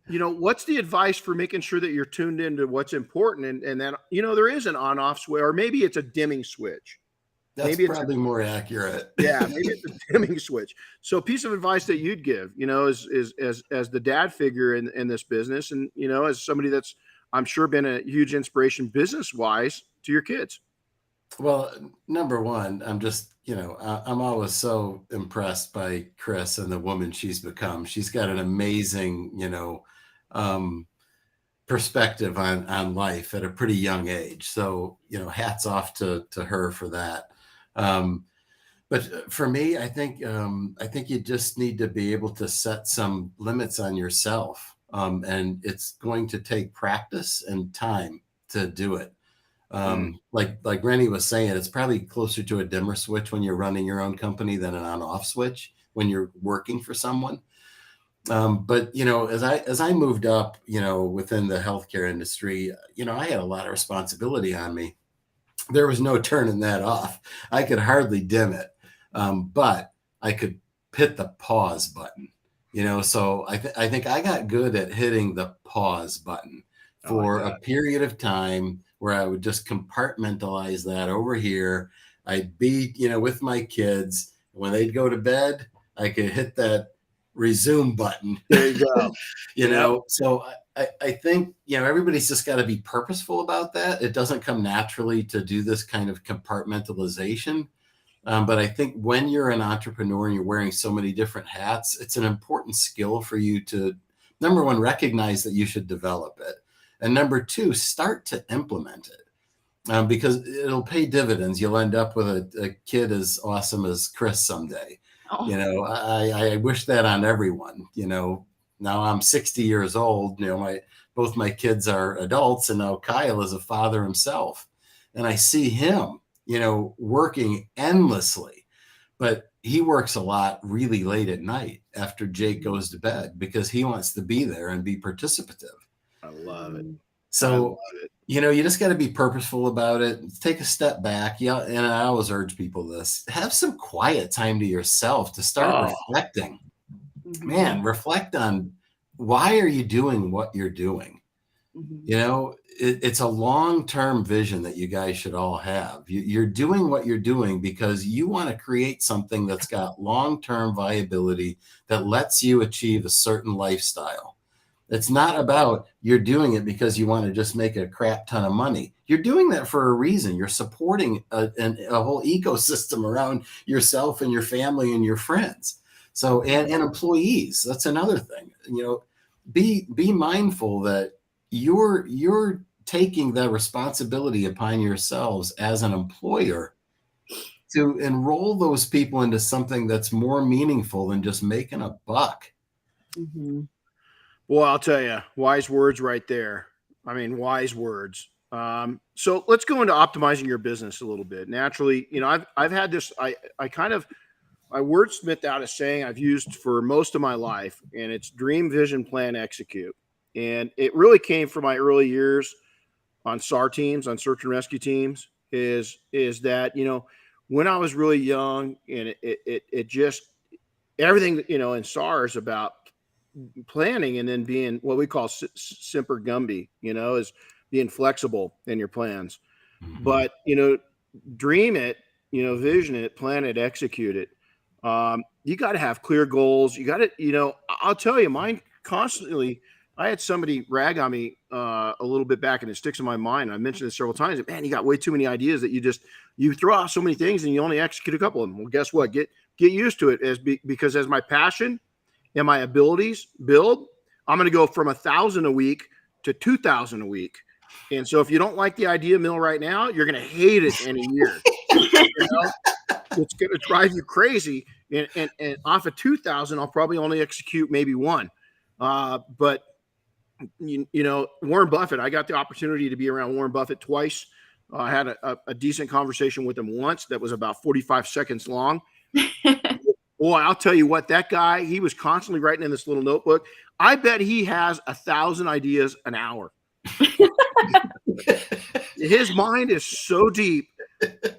what's the advice for making sure that you're tuned into what's important, and then, there is an on-off switch, or maybe it's a dimming switch. That's probably more accurate. Yeah, maybe it's a dimming switch. So a piece of advice that you'd give, as the dad figure in this business, and, as somebody that's, I'm sure, been a huge inspiration business-wise to your kids. Well, number one, I'm just, I'm always so impressed by Kris and the woman she's become. She's got an amazing, perspective on life at a pretty young age. So, hats off to her for that. But for me, I think you just need to be able to set some limits on yourself. And it's going to take practice and time to do it. Like Renny was saying, it's probably closer to a dimmer switch when you're running your own company than an on-off switch when you're working for someone. But as I moved up, within the healthcare industry, I had a lot of responsibility on me. There was no turning that off. I could hardly dim it, but I could hit the pause button. So I think I got good at hitting the pause button for a period of time, where I would just compartmentalize that over here. I'd be, with my kids. When they'd go to bed, I could hit that resume button. There you go. So I think, everybody's just got to be purposeful about that. It doesn't come naturally to do this kind of compartmentalization. But I think when you're an entrepreneur and you're wearing so many different hats, it's an important skill for you to, number one, recognize that you should develop it. And number two, start to implement it, because it'll pay dividends. You'll end up with a kid as awesome as Kris someday. Oh. I wish that on everyone. Now I'm 60 years old. Both my kids are adults, and now Kyle is a father himself. And I see him, working endlessly. but he works a lot really late at night after Jake goes to bed because he wants to be there and be participative. I love it. So, you just got to be purposeful about it. Take a step back. Yeah. And I always urge people this: have some quiet time to yourself to start reflecting. Man, reflect on why are you doing what you're doing? It's a long-term vision that you guys should all have. You're doing what you're doing because you want to create something that's got long-term viability that lets you achieve a certain lifestyle. It's not about you're doing it because you want to just make a crap ton of money. You're doing that for a reason. You're supporting a whole ecosystem around yourself and your family and your friends. So, and employees, that's another thing. Be mindful that you're taking the responsibility upon yourselves as an employer to enroll those people into something that's more meaningful than just making a buck. Well, I'll tell you, wise words right there. I mean, wise words. So let's go into optimizing your business a little bit. Naturally, I've had this, I wordsmith out a saying I've used for most of my life, and it's dream, vision, plan, execute. And it really came from my early years on SAR teams, on search and rescue teams, is that, when I was really young, and it just, everything, in SAR is about planning and then being what we call semper gumby, is being flexible in your plans. But, dream it, vision it, plan it, execute it. You got to have clear goals. You got to, I'll tell you, mine constantly, I had somebody rag on me a little bit back, and it sticks in my mind. I mentioned it several times. Man, you got way too many ideas that you throw out so many things and you only execute a couple of them. Well, guess what? Get used to it because as my passion and my abilities build, I'm going to go from 1,000 a week to 2,000 a week. And so if you don't like the idea mill right now, you're going to hate it in a year. It's going to drive you crazy. And off of 2,000, I'll probably only execute maybe one. But Warren Buffett, I got the opportunity to be around Warren Buffett twice. I had a decent conversation with him once that was about 45 seconds long. Boy, I'll tell you what, that guy, he was constantly writing in this little notebook. I bet he has 1,000 ideas an hour. His mind is so deep.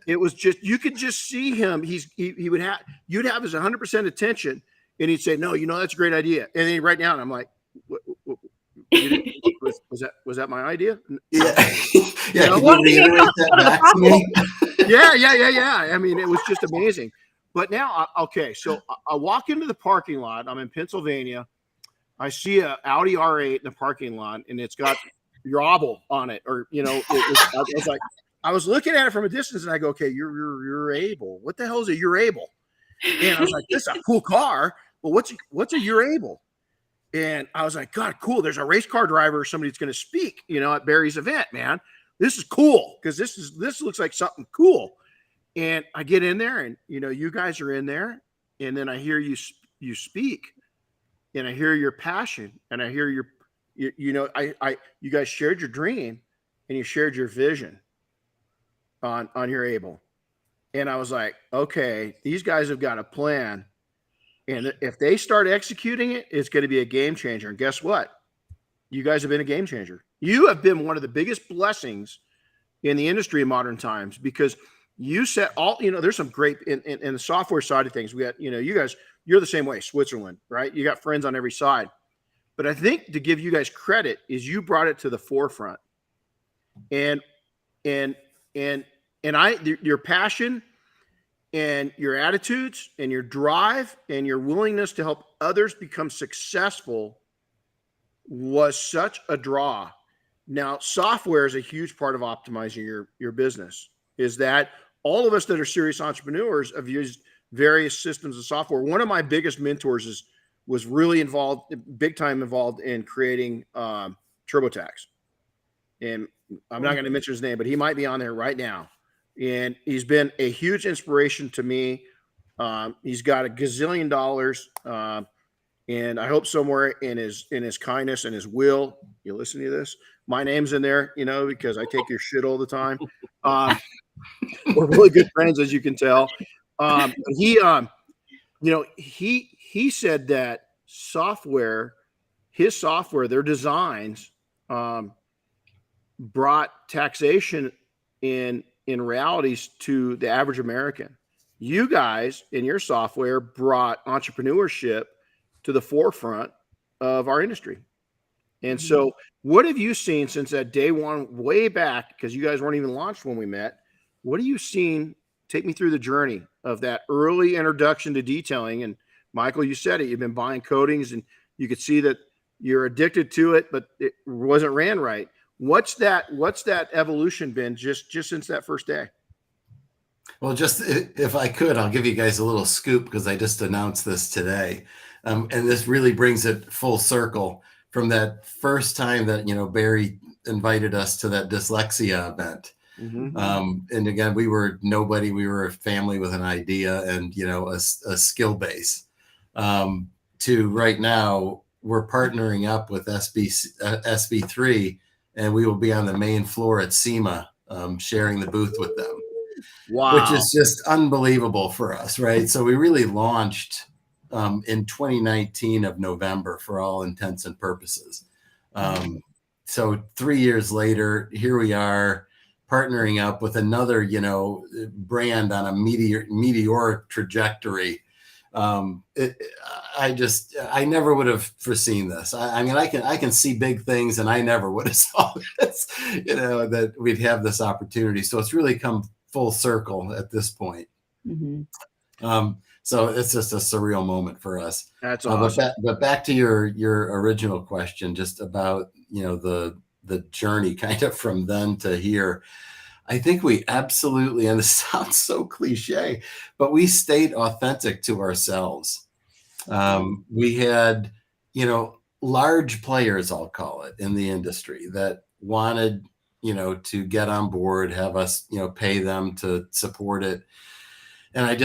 It was just, you could just see him. You'd have his 100% attention, and he'd say, no, that's a great idea. And then he'd write down. I'm like, what, was that my idea? Yeah. Yeah. Can you reiterate that back to me? Yeah. I mean, it was just amazing. But now, okay, so I walk into the parking lot. I'm in Pennsylvania. I see a Audi R8 in the parking lot, and it's got Urable on it, or I was looking at it from a distance, and I go, okay, you're able. What the hell is a Urable? And I was like, this is a cool car. Well, what's a Urable? And I was like, God, cool. There's a race car driver or somebody that's going to speak, at Barry's event, man. This is cool because this looks like something cool. And I get in there, and you guys are in there, and then I hear you speak, and I hear your passion, and I hear you guys shared your dream, and you shared your vision on your Able. And I was like, okay, these guys have got a plan, and if they start executing it, it's going to be a game changer. And guess what? You guys have been a game changer. You have been one of the biggest blessings in the industry in modern times, because you set all, there's some great in the software side of things. We got, you guys, you're the same way, Switzerland, right? You got friends on every side. But I think to give you guys credit is you brought it to the forefront. And your passion and your attitudes and your drive and your willingness to help others become successful was such a draw. Now, software is a huge part of optimizing your business. Is that all of us that are serious entrepreneurs have used various systems of software. One of my biggest mentors was really big time involved in creating TurboTax. And I'm not going to mention his name, but he might be on there right now. And he's been a huge inspiration to me. He's got $1 gazillion. And I hope somewhere in his kindness and his will, you listen to this, my name's in there, because I take your shit all the time. We're really good friends, as you can tell. He said that his software, their designs, brought taxation in realities to the average American. You guys in your software brought entrepreneurship to the forefront of our industry. And so what have you seen since that day one, way back, because you guys weren't even launched when we met? What have you seen? Take me through the journey of that early introduction to detailing. And Michael, you said it, you've been buying coatings and you could see that you're addicted to it, but it wasn't ran right. What's that evolution been just since that first day? Well, just if I could, I'll give you guys a little scoop because I just announced this today. And this really brings it full circle from that first time that, Barry invited us to that dyslexia event. And again, we were nobody, we were a family with an idea and, a skill base. To right now, we're partnering up with SB3, and we will be on the main floor at SEMA, sharing the booth with them. Wow. Which is just unbelievable for us, right? So we really launched in 2019 of November for all intents and purposes. So 3 years later, here we are partnering up with another, brand on a meteoric trajectory. I never would have foreseen this. I mean, I can see big things, and I never would have saw this, that we'd have this opportunity. So it's really come full circle at this point. So it's just a surreal moment for us. That's awesome. But back to your original question, just about, the journey kind of from then to here. I think we absolutely, and this sounds so cliche, but we stayed authentic to ourselves. We had, large players, I'll call it, in the industry that wanted, to get on board, have us, pay them to support it. And I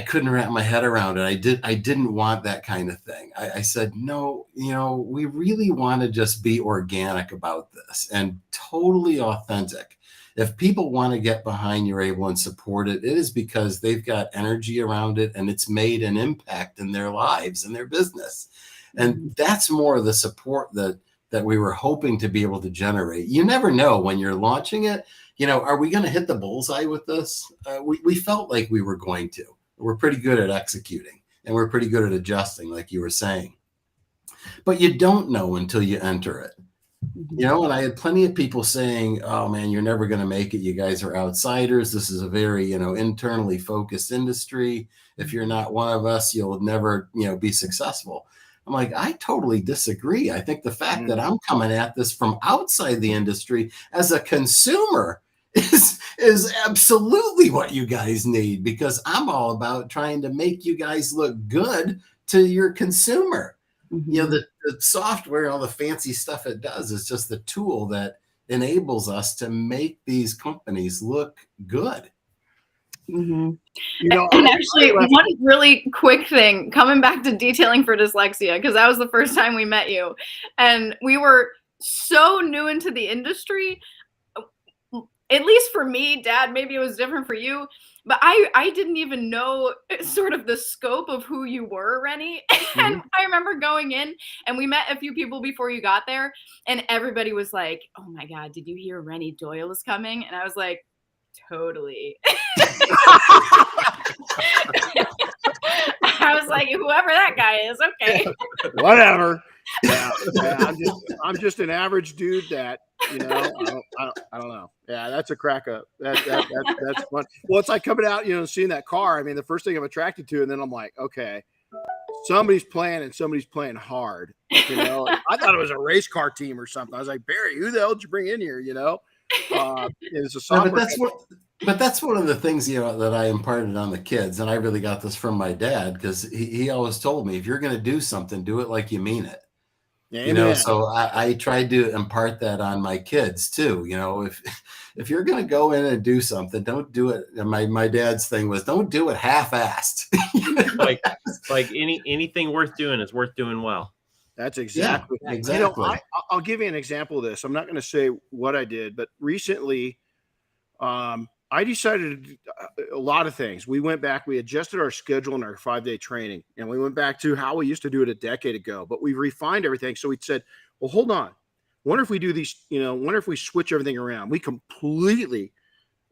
couldn't wrap my head around it. I didn't want that kind of thing. I said, no, we really want to just be organic about this and totally authentic. If people want to get behind Urable and support it, it is because they've got energy around it and it's made an impact in their lives and their business. And that's more of the support that we were hoping to be able to generate. You never know when you're launching it, are we going to hit the bullseye with this? We felt like we were going to. We're pretty good at executing and we're pretty good at adjusting, like you were saying. But you don't know until you enter it. And I had plenty of people saying, oh man, you're never going to make it. You guys are outsiders. This is a very, internally focused industry. If you're not one of us, you'll never, be successful. I'm like, I totally disagree. I think the fact that I'm coming at this from outside the industry as a consumer is absolutely what you guys need, because I'm all about trying to make you guys look good to your consumer. The software, all the fancy stuff it does is just the tool that enables us to make these companies look good. And actually, one really quick thing, coming back to detailing for dyslexia, because that was the first time we met you, and we were so new into the industry. At least for me, Dad, maybe it was different for you, but I didn't even know sort of the scope of who you were, Renny. And I remember going in and we met a few people before you got there, and everybody was like, oh my God, did you hear Renny Doyle is coming? And I was like, totally. I was like, whoever that guy is, okay. Whatever. Yeah. I'm just an average dude that, I don't know. Yeah, that's a crack up. That's fun. Well, it's like coming out, seeing that car. I mean, the first thing I'm attracted to, and then I'm like, okay, somebody's playing and somebody's playing hard. I thought it was a race car team or something. I was like, Barry, who the hell did you bring in here? It's a software. But that's one of the things, that I imparted on the kids. And I really got this from my dad, because he always told me, if you're going to do something, do it like you mean it. Amen. So I tried to impart that on my kids too. If you're going to go in and do something, don't do it. And my dad's thing was, don't do it half-assed. like anything worth doing is worth doing well. That's exactly. Yeah, exactly. I'll give you an example of this. I'm not going to say what I did, but recently, I decided to do a lot of things. We went back, we adjusted our schedule and our 5-day training, and we went back to how we used to do it a decade ago, but we refined everything. So we said, well, hold on. Wonder if we do these, wonder if we switch everything around. We completely,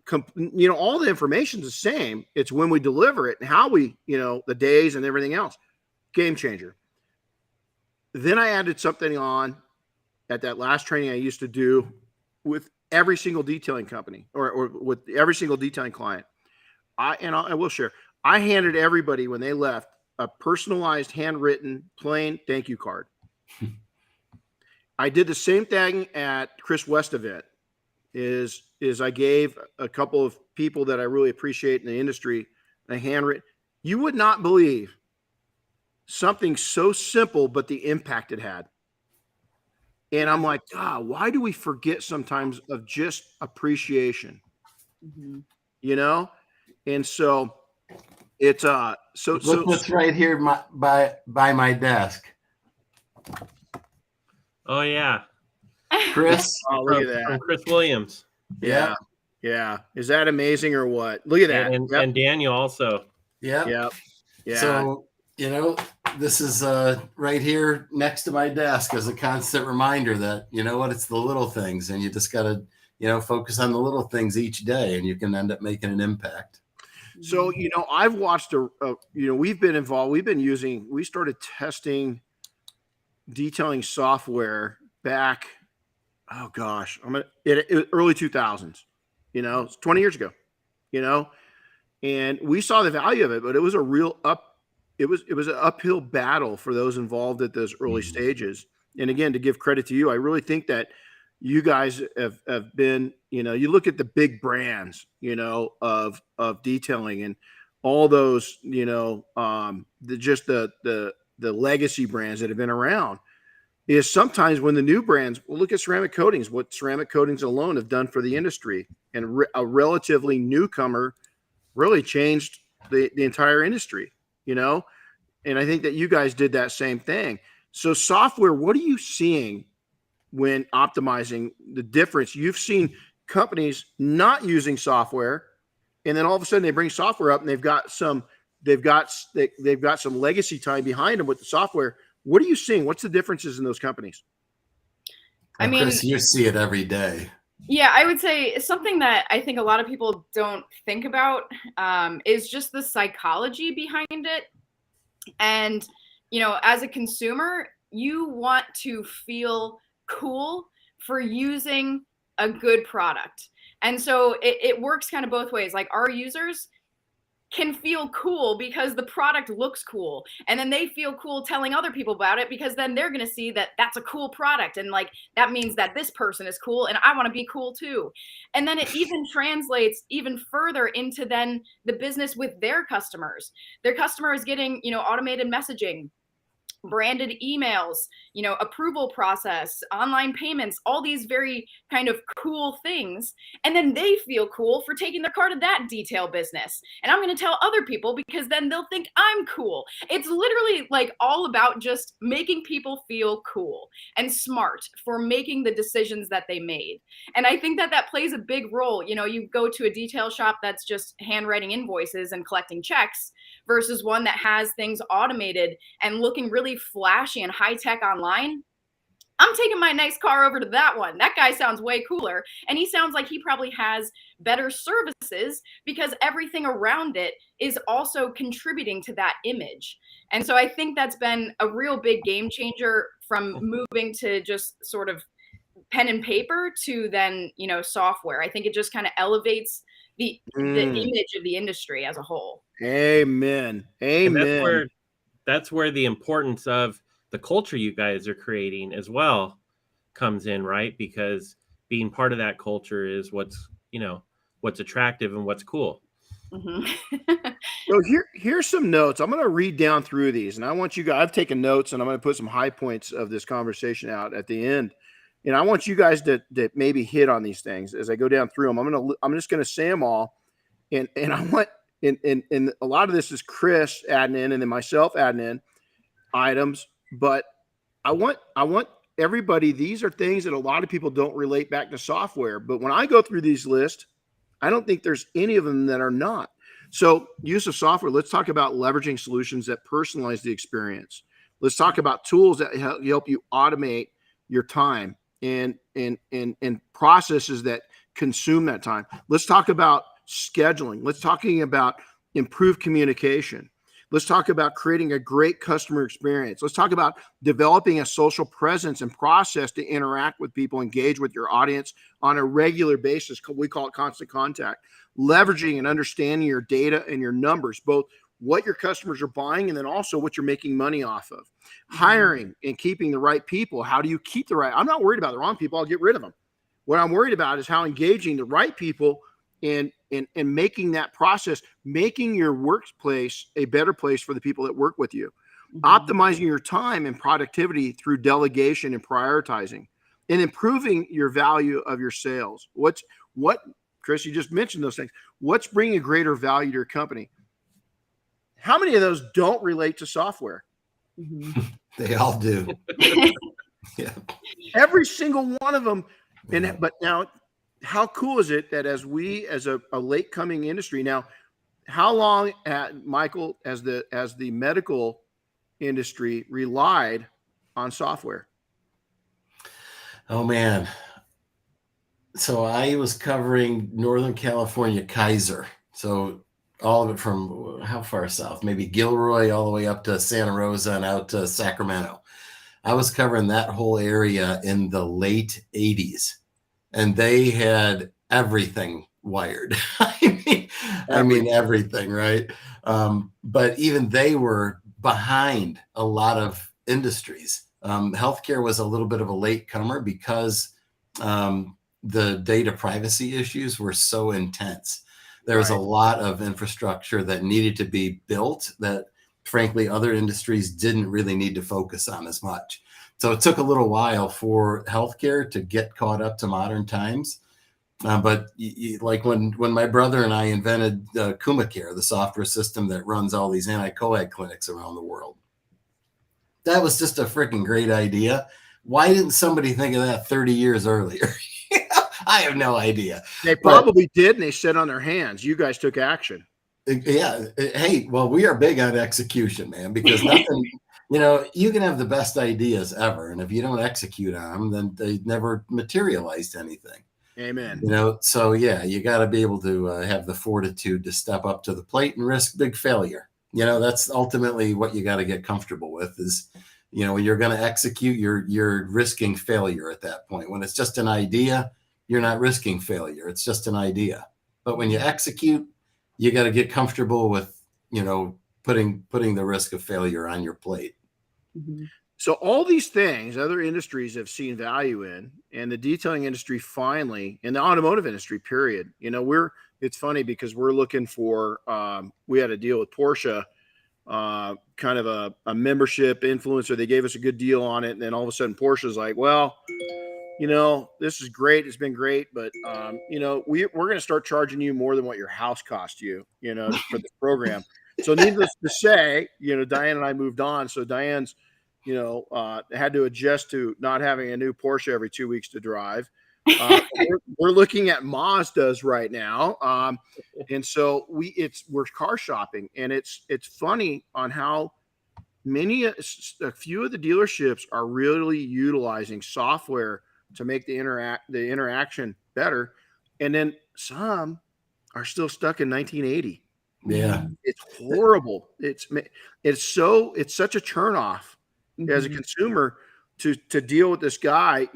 all the information's the same. It's when we deliver it and how we, the days and everything else. Game changer. Then I added something on at that last training I used to do with every single detailing company or with every single detailing client. I will share. I handed everybody when they left a personalized, handwritten, plain thank you card. I did the same thing at Kris West event. Is I gave a couple of people that I really appreciate in the industry a handwritten. You would not believe something so simple, but the impact it had. And I'm like, God, why do we forget sometimes of just appreciation? Mm-hmm. And so it's Look what's right here by my desk. Oh yeah, Kris. Oh, look at that. From Kris Williams. Yeah. Is that amazing or what? Look at that. And Daniel also. Yeah. So this is right here next to my desk as a constant reminder that it's the little things, and you just got to focus on the little things each day, and you can end up making an impact. So I've watched we've been involved. We started testing detailing software back. Oh gosh, early 2000s. It's 20 years ago. And we saw the value of it, but it was a real it was an uphill battle for those involved at those early stages. And again, to give credit to you, I really think that you guys have been, you look at the big brands, of detailing and all those, the legacy brands that have been around. Is sometimes when the new brands, look at ceramic coatings, what ceramic coatings alone have done for the industry, and a relatively newcomer really changed the entire industry, and I think that you guys did that same thing. So software, what are you seeing when optimizing the difference? You've seen companies not using software, and then all of a sudden they bring software up and they've got some legacy time behind them with the software. What are you seeing? What's the differences in those companies? I mean, Kris, you see it every day. Yeah, I would say something that I think a lot of people don't think about is just the psychology behind it. And, as a consumer, you want to feel cool for using a good product. And so it works kind of both ways. Like our users can feel cool because the product looks cool, and then they feel cool telling other people about it because then they're going to see that that's a cool product, and like that means that this person is cool and I want to be cool too. And then it even translates even further into then the business with their customers. Their customer is getting automated messaging, branded emails, approval process, online payments, all these very kind of cool things. And then they feel cool for taking their car to that detail business. And I'm going to tell other people because then they'll think I'm cool. It's literally like all about just making people feel cool and smart for making the decisions that they made. And I think that plays a big role. You go to a detail shop that's just handwriting invoices and collecting checks versus one that has things automated and looking really flashy and high tech online. I'm taking my nice car over to that one. That guy sounds way cooler. And he sounds like he probably has better services because everything around it is also contributing to that image. And so I think that's been a real big game changer from moving to just sort of pen and paper to then, software. I think it just kind of elevates the image of the industry as a whole. Amen. And that's where the importance of the culture you guys are creating as well comes in, right? Because being part of that culture is what's attractive and what's cool. Mm-hmm. So here's some notes. I'm going to read down through these, and I want you guys, I've taken notes, and I'm going to put some high points of this conversation out at the end. And I want you guys to maybe hit on these things as I go down through them. I'm just going to say them all. And I want, and a lot of this is Kris adding in and then myself adding in items, but I want everybody, these are things that a lot of people don't relate back to software. But when I go through these lists, I don't think there's any of them that are not. So use of software, let's talk about leveraging solutions that personalize the experience. Let's talk about tools that help you automate your time and processes that consume that time. Let's talk about scheduling. Let's talking about improved communication. Let's talk about creating a great customer experience. Let's talk about developing a social presence and process to interact with people, engage with your audience on a regular basis. We call it constant contact. Leveraging and understanding your data and your numbers, both what your customers are buying and then also what you're making money off of. Hiring and keeping the right people. How do you keep the right? I'm not worried about the wrong people. I'll get rid of them. What I'm worried about is how engaging the right people and making that process, making your workplace a better place for the people that work with you, optimizing your time and productivity through delegation and prioritizing, and improving your value of your sales. What, Kris, you just mentioned those things. What's bringing a greater value to your company? How many of those don't relate to software? They all do. Yeah. Every single one of them. But now, how cool is it that as a late coming industry now, how long Michael, as the medical industry relied on software? Oh man. So I was covering Northern California, Kaiser. So all of it from how far south? Maybe Gilroy all the way up to Santa Rosa and out to Sacramento. I was covering that whole area in the late 80s, and they had everything wired. I mean everything, right? But even they were behind a lot of industries. Healthcare was a little bit of a late comer because the data privacy issues were so intense. There was a lot of infrastructure that needed to be built that, frankly, other industries didn't really need to focus on as much. So it took a little while for healthcare to get caught up to modern times. But like when my brother and I invented KumaCare, the software system that runs all these anti-coag clinics around the world, that was just a freaking great idea. Why didn't somebody think of that 30 years earlier? I have no idea. They probably did, and they sat on their hands. You guys took action. Yeah. Hey, well, we are big on execution, man, because nothing, you can have the best ideas ever, and if you don't execute on them, then they never materialized anything. Amen. So yeah, you got to be able to have the fortitude to step up to the plate and risk big failure. That's ultimately what you got to get comfortable with is, when you're going to execute, you're risking failure at that point. When it's just an idea, you're not risking failure. It's just an idea. But when you execute, you got to get comfortable with, putting the risk of failure on your plate. So all these things other industries have seen value in, and the detailing industry finally, and the automotive industry, period. It's funny because we're looking for, we had a deal with Porsche, kind of a membership influencer. They gave us a good deal on it. And then all of a sudden Porsche's like, well, this is great. It's been great, but we're going to start charging you more than what your house cost you, for the program. So needless to say, Diane and I moved on. So Diane's, had to adjust to not having a new Porsche every 2 weeks to drive. We're looking at Mazdas right now. And so we're car shopping, and it's funny on how a few of the dealerships are really utilizing software to make the interaction better. And then some are still stuck in 1980. Yeah. It's horrible. It's such a turnoff as a consumer to deal with this guy,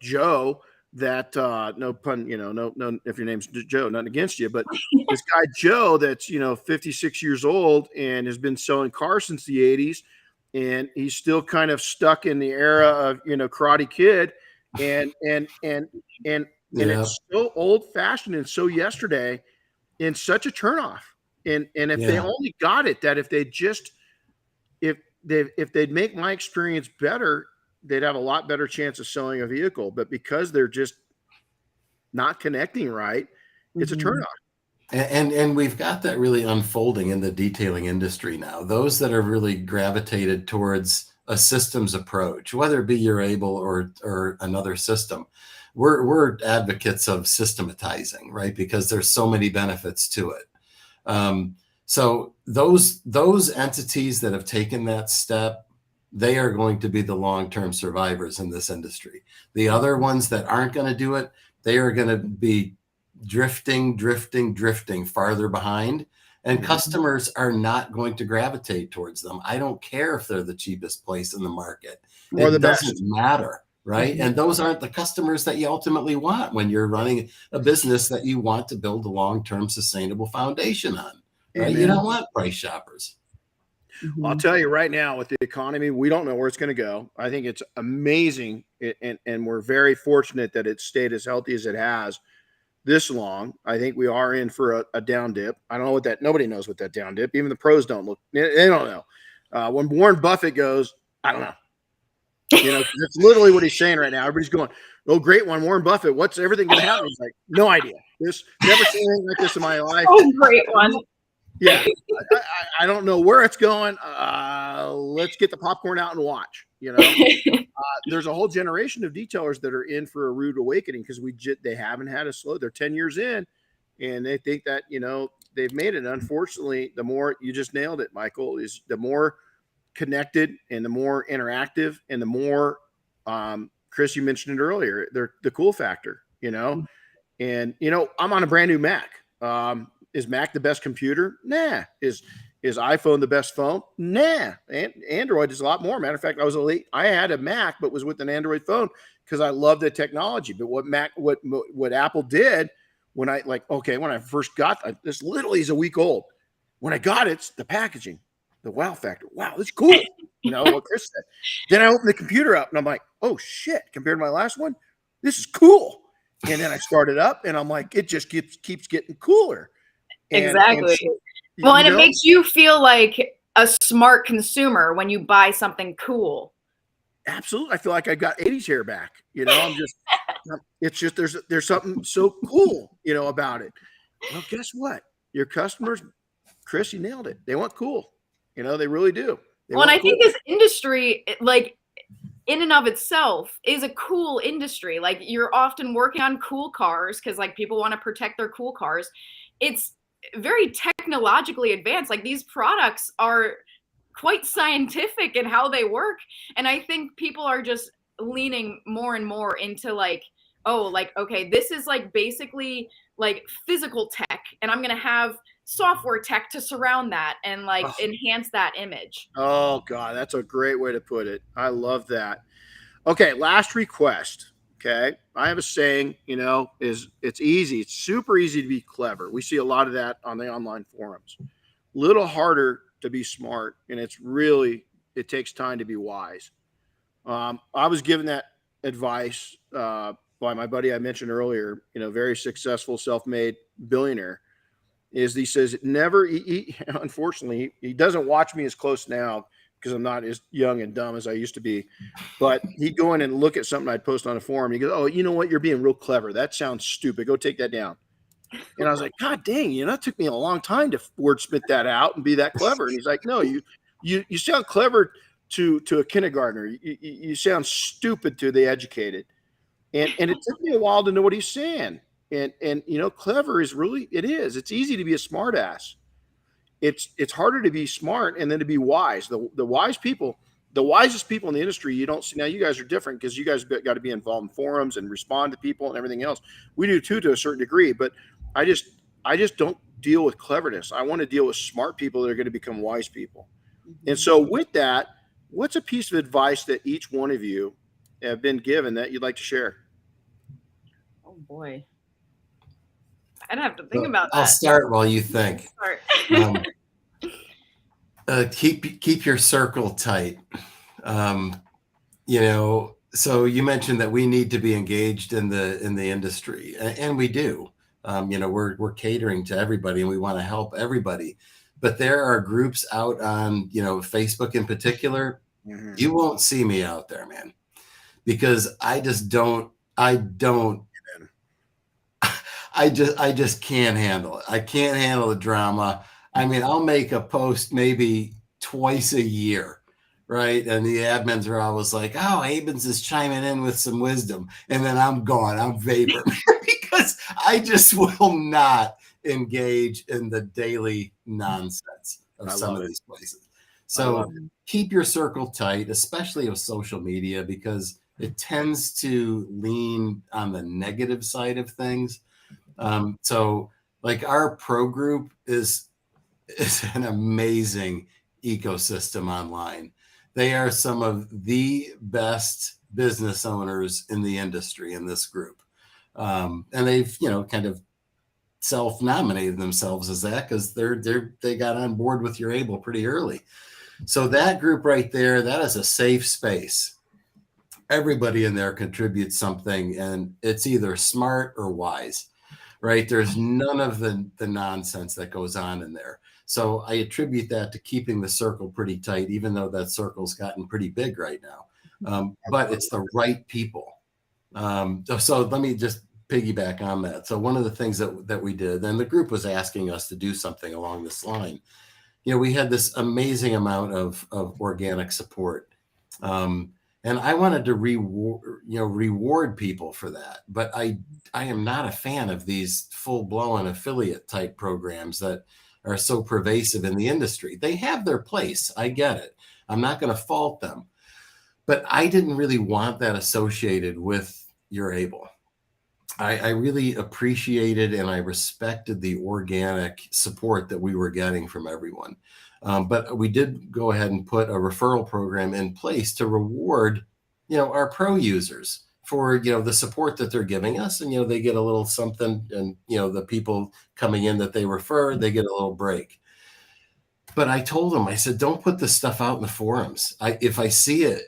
Joe, that no pun, no, if your name's Joe, nothing against you, but this guy, Joe, that's, 56 years old and has been selling cars since the 80s. And he's still kind of stuck in the era of, Karate Kid. And it's so old fashioned and so yesterday, and such a turnoff. And if they only got it, that if they'd make my experience better, they'd have a lot better chance of selling a vehicle. But because they're just not connecting right, it's a turnoff. And we've got that really unfolding in the detailing industry now. Those that are really gravitated towards a systems approach, whether it be Urable or another system, we're advocates of systematizing, right? Because there's so many benefits to it. So those entities that have taken that step, they are going to be the long-term survivors in this industry. The other ones that aren't going to do it, they are going to be drifting farther behind, and customers are not going to gravitate towards them. I don't care if they're the cheapest place in the market. Or the best. It doesn't matter, right? And those aren't the customers that you ultimately want when you're running a business that you want to build a long-term sustainable foundation on, right? Amen. You don't want price shoppers. Well, I'll tell you right now, with the economy, we don't know where it's going to go. I think it's amazing, and we're very fortunate that it's stayed as healthy as it has this long. I think we are in for a down dip. I don't know what that. Nobody knows what that down dip. Even the pros don't look. They don't know. When Warren Buffett goes, I don't know. That's literally what he's saying right now. Everybody's going, "Oh, great one, Warren Buffett. What's everything going to happen?" He's like, "No idea. This never seen anything like this in my life." Oh, great one. Yeah, I don't know where it's going. Let's get the popcorn out and watch. There's a whole generation of detailers that are in for a rude awakening because they haven't had a slow. They're 10 years in, and they think that they've made it. Unfortunately, the more, you just nailed it, Michael, is the more connected and the more interactive and the more, Kris, you mentioned it earlier, they're the cool factor. And I'm on a brand new Mac. Is Mac the best computer? Nah. Is iPhone the best phone? Nah. And Android is a lot more. Matter of fact, I had a Mac, but was with an Android phone because I love the technology. But what Apple did when I first got this, literally is a week old. When I got it, it's the packaging, the wow factor. Wow, that's cool. What Kris said. Then I opened the computer up and I'm like, oh shit, compared to my last one, this is cool. And then I started up and I'm like, it just keeps getting cooler. Exactly. And it makes you feel like a smart consumer when you buy something cool. Absolutely. I feel like I got 80s hair back. It's just there's something so cool, about it. Well, guess what? Your customers, Kris, you nailed it. They want cool. They really do. And I think this industry, like in and of itself, is a cool industry. Like you're often working on cool cars because like people want to protect their cool cars. It's very technologically advanced. Like these products are quite scientific in how they work. And I think people are just leaning more and more into like, okay, this is like basically like physical tech. And I'm going to have software tech to surround that and like enhance that image. Oh God, that's a great way to put it. I love that. Okay. Last request. Okay. I have a saying, is it's easy. It's super easy to be clever. We see a lot of that on the online forums. Little harder to be smart. And it takes time to be wise. I was given that advice by my buddy I mentioned earlier, very successful self-made billionaire, is he says, unfortunately, he doesn't watch me as close now because I'm not as young and dumb as I used to be, but he'd go in and look at something I'd post on a forum. He goes, "Oh, you know what? You're being real clever. That sounds stupid. Go take that down." And I was like, God dang, it took me a long time to wordsmith that out and be that clever. And he's like, no, you sound clever to a kindergartner. You sound stupid to the educated. And it took me a while to know what he's saying. And clever is really, it's easy to be a smart ass. It's harder to be smart and then to be wise. The wise people, the wisest people in the industry, you don't see. Now you guys are different because you guys got to be involved in forums and respond to people and everything else. We do too, to a certain degree, but I just don't deal with cleverness. I want to deal with smart people that are going to become wise people. And so with that, what's a piece of advice that each one of you have been given that you'd like to share? Oh boy. I'd have to think about that. I'll start while you think. Keep your circle tight. So you mentioned that we need to be engaged in the industry, and we do. We're catering to everybody, and we want to help everybody. But there are groups out on Facebook in particular. Mm-hmm. You won't see me out there, man, because I just can't handle it. I can't handle the drama. I mean, I'll make a post maybe twice a year, right? And the admins are always like, oh, Abens is chiming in with some wisdom. And then I'm gone. I'm vapor because I just will not engage in the daily nonsense of some of these places. So keep your circle tight, especially with social media, because it tends to lean on the negative side of things. So like our pro group is an amazing ecosystem online. They are some of the best business owners in the industry in this group. And they've, kind of self-nominated themselves as that because they got on board with Urable pretty early. So that group right there, that is a safe space. Everybody in there contributes something, and it's either smart or wise, right? There's none of the nonsense that goes on in there. So I attribute that to keeping the circle pretty tight, even though that circle's gotten pretty big right now. But it's the right people. So let me just piggyback on that. So one of the things that we did, and the group was asking us to do something along this line. We had this amazing amount of organic support. And I wanted to reward people for that. But I am not a fan of these full-blown affiliate type programs that are so pervasive in the industry. They have their place. I get it. I'm not going to fault them. But I didn't really want that associated with Urable. I really appreciated and I respected the organic support that we were getting from everyone. But we did go ahead and put a referral program in place to reward, our pro users for, the support that they're giving us. And, they get a little something, and, the people coming in that they refer, they get a little break. But I told them, I said, don't put this stuff out in the forums. If I see it,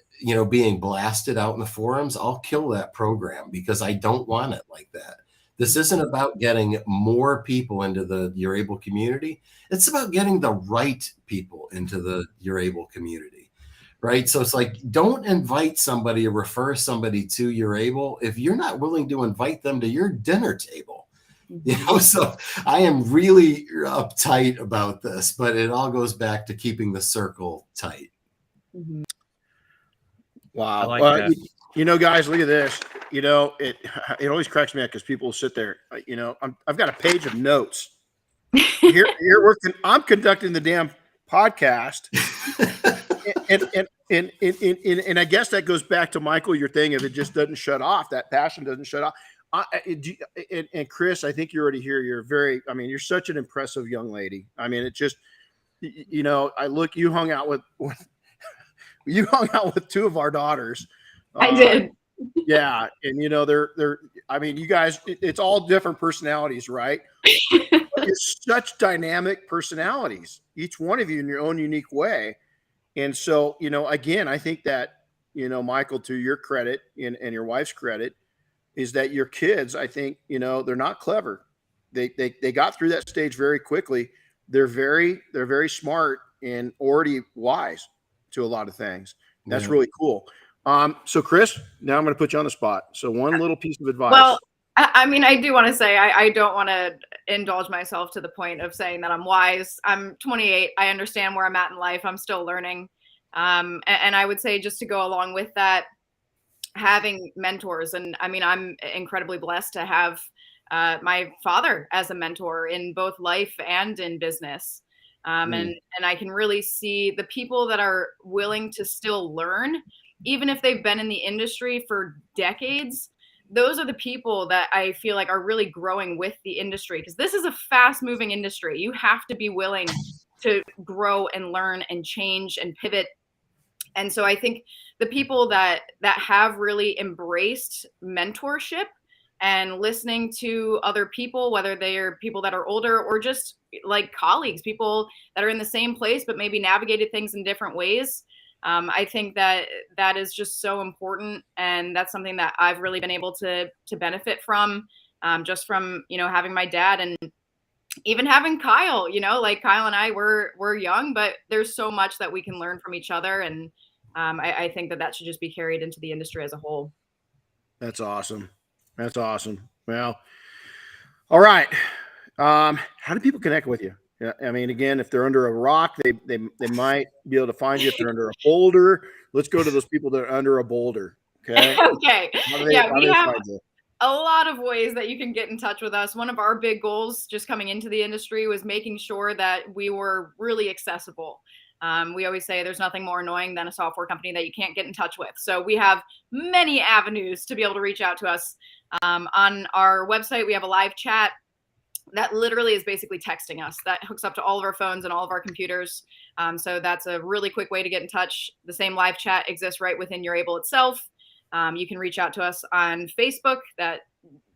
being blasted out in the forums, I'll kill that program because I don't want it like that. This isn't about getting more people into the Urable community. It's about getting the right people into the Urable community, right? So it's like, don't invite somebody or refer somebody to Urable if you're not willing to invite them to your dinner table. So I am really uptight about this, but it all goes back to keeping the circle tight. Mm-hmm. Wow. I like that. Guys, look at this. It always cracks me up because people sit there. I've got a page of notes. Here I'm conducting the damn podcast, and I guess that goes back to Michael, your thing. If it just doesn't shut off, that passion doesn't shut off. And Kris, I think you're already here. You're such an impressive young lady. It just, you hung out with two of our daughters. I did. Yeah. And you guys, it's all different personalities, right? It's such dynamic personalities, each one of you in your own unique way. And so, again, I think that, Michael, to your credit and your wife's credit, is that your kids, I think, they're not clever. They got through that stage very quickly. They're very smart and already wise to a lot of things. That's really cool. So Kris, now I'm going to put you on the spot. So one little piece of advice. Well, I do want to say, I don't want to indulge myself to the point of saying that I'm wise. I'm 28. I understand where I'm at in life. I'm still learning. And I would say, just to go along with that, having mentors. And I'm incredibly blessed to have my father as a mentor in both life and in business. And I can really see the people that are willing to still learn, even if they've been in the industry for decades. Those are the people that I feel like are really growing with the industry, because this is a fast moving industry. You have to be willing to grow and learn and change and pivot. And so I think the people that have really embraced mentorship and listening to other people, whether they are people that are older or just like colleagues, people that are in the same place but maybe navigated things in different ways, I think that is just so important. And that's something that I've really been able to benefit from, just from, having my dad, and even having Kyle. Like Kyle and I, we're young, but there's so much that we can learn from each other. And I think that should just be carried into the industry as a whole. That's awesome. Well, all right. How do people connect with you? Yeah, I mean, again, if they're under a rock, they might be able to find you. If they're under a boulder, let's go to those people that are under a boulder. Okay. Okay. How do Yeah, we they have find you? a lot of ways that you can get in touch with us. One of our big goals just coming into the industry was making sure that we were really accessible. We always say there's nothing more annoying than a software company that you can't get in touch with. So we have many avenues to be able to reach out to us. On our website, we have a live chat that literally is basically texting us. That hooks up to all of our phones and all of our computers. So that's a really quick way to get in touch. The same live chat exists right within Urable itself. You can reach out to us on Facebook. That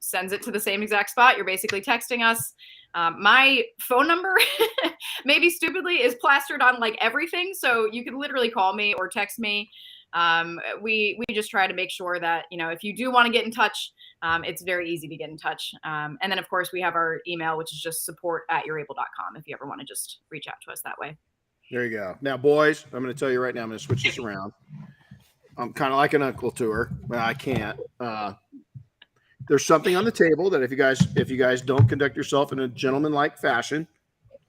sends it to the same exact spot. You're basically texting us. My phone number, maybe stupidly, is plastered on like everything. So you can literally call me or text me. We just try to make sure that, if you do want to get in touch, it's very easy to get in touch. And then, of course, we have our email, which is just support@urable.com if you ever want to just reach out to us that way. There you go. Now, boys, I'm going to tell you right now, I'm going to switch this around. I'm kind of like an uncle to her. Well, I can't. There's something on the table that if you guys don't conduct yourself in a gentlemanlike fashion,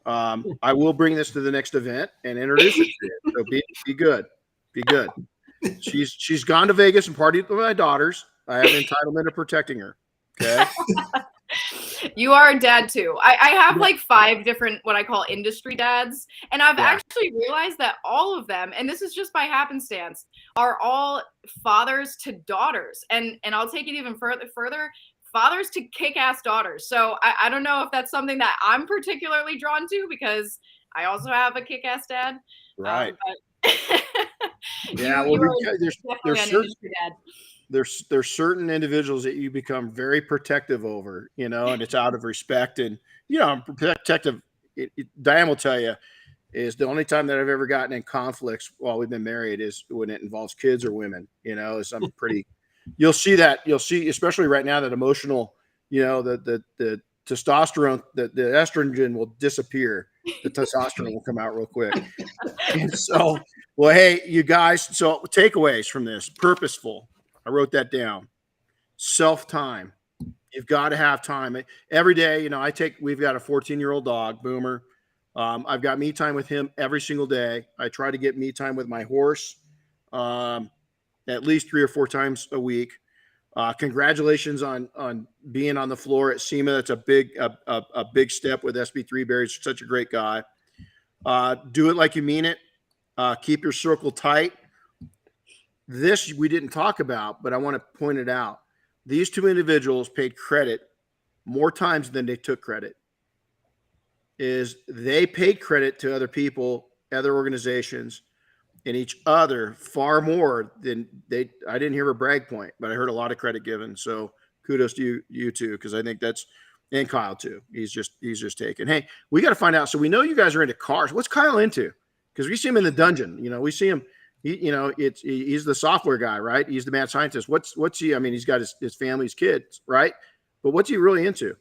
I will bring this to the next event and introduce it to you. So be good. Be good. She's gone to Vegas and partied with my daughters. I have an entitlement of protecting her. Okay. You are a dad too. I have like 5 different what I call industry dads, and I've actually realized that all of them, and this is just by happenstance, are all fathers to daughters, and I'll take it even further, fathers to kick-ass daughters. So I don't know if that's something that I'm particularly drawn to because I also have a kick-ass dad. Right. Yeah. There's certain individuals that you become very protective over, and it's out of respect. And, I'm protective. Diane will tell you is the only time that I've ever gotten in conflicts while we've been married is when it involves kids or women, is I'm pretty, you'll see, especially right now, that emotional, the testosterone, the estrogen will disappear. The testosterone will come out real quick. And so, well, hey, you guys, so takeaways from this: purposeful. I wrote that down. Self-time. You've got to have time every day. We've got a 14-year-old dog, Boomer. I've got me time with him every single day. I try to get me time with my horse at least 3 or 4 times a week. Congratulations on being on the floor at SEMA. That's a big step with SB3 Barry. He's such a great guy. Do it like you mean it. Keep your circle tight. This we didn't talk about, but I want to point it out. These 2 individuals paid credit more times than they took credit. They paid credit to other people, other organizations, and each other far more than I didn't hear a brag point, but I heard a lot of credit given. So kudos to you too, because I think that's, and Kyle too. He's just taken. Hey, we got to find out. So we know you guys are into cars. What's Kyle into? Because we see him in the dungeon. We see him. He's the software guy, right? He's the mad scientist. What's he? I mean, he's got his family's kids, right? But what's he really into?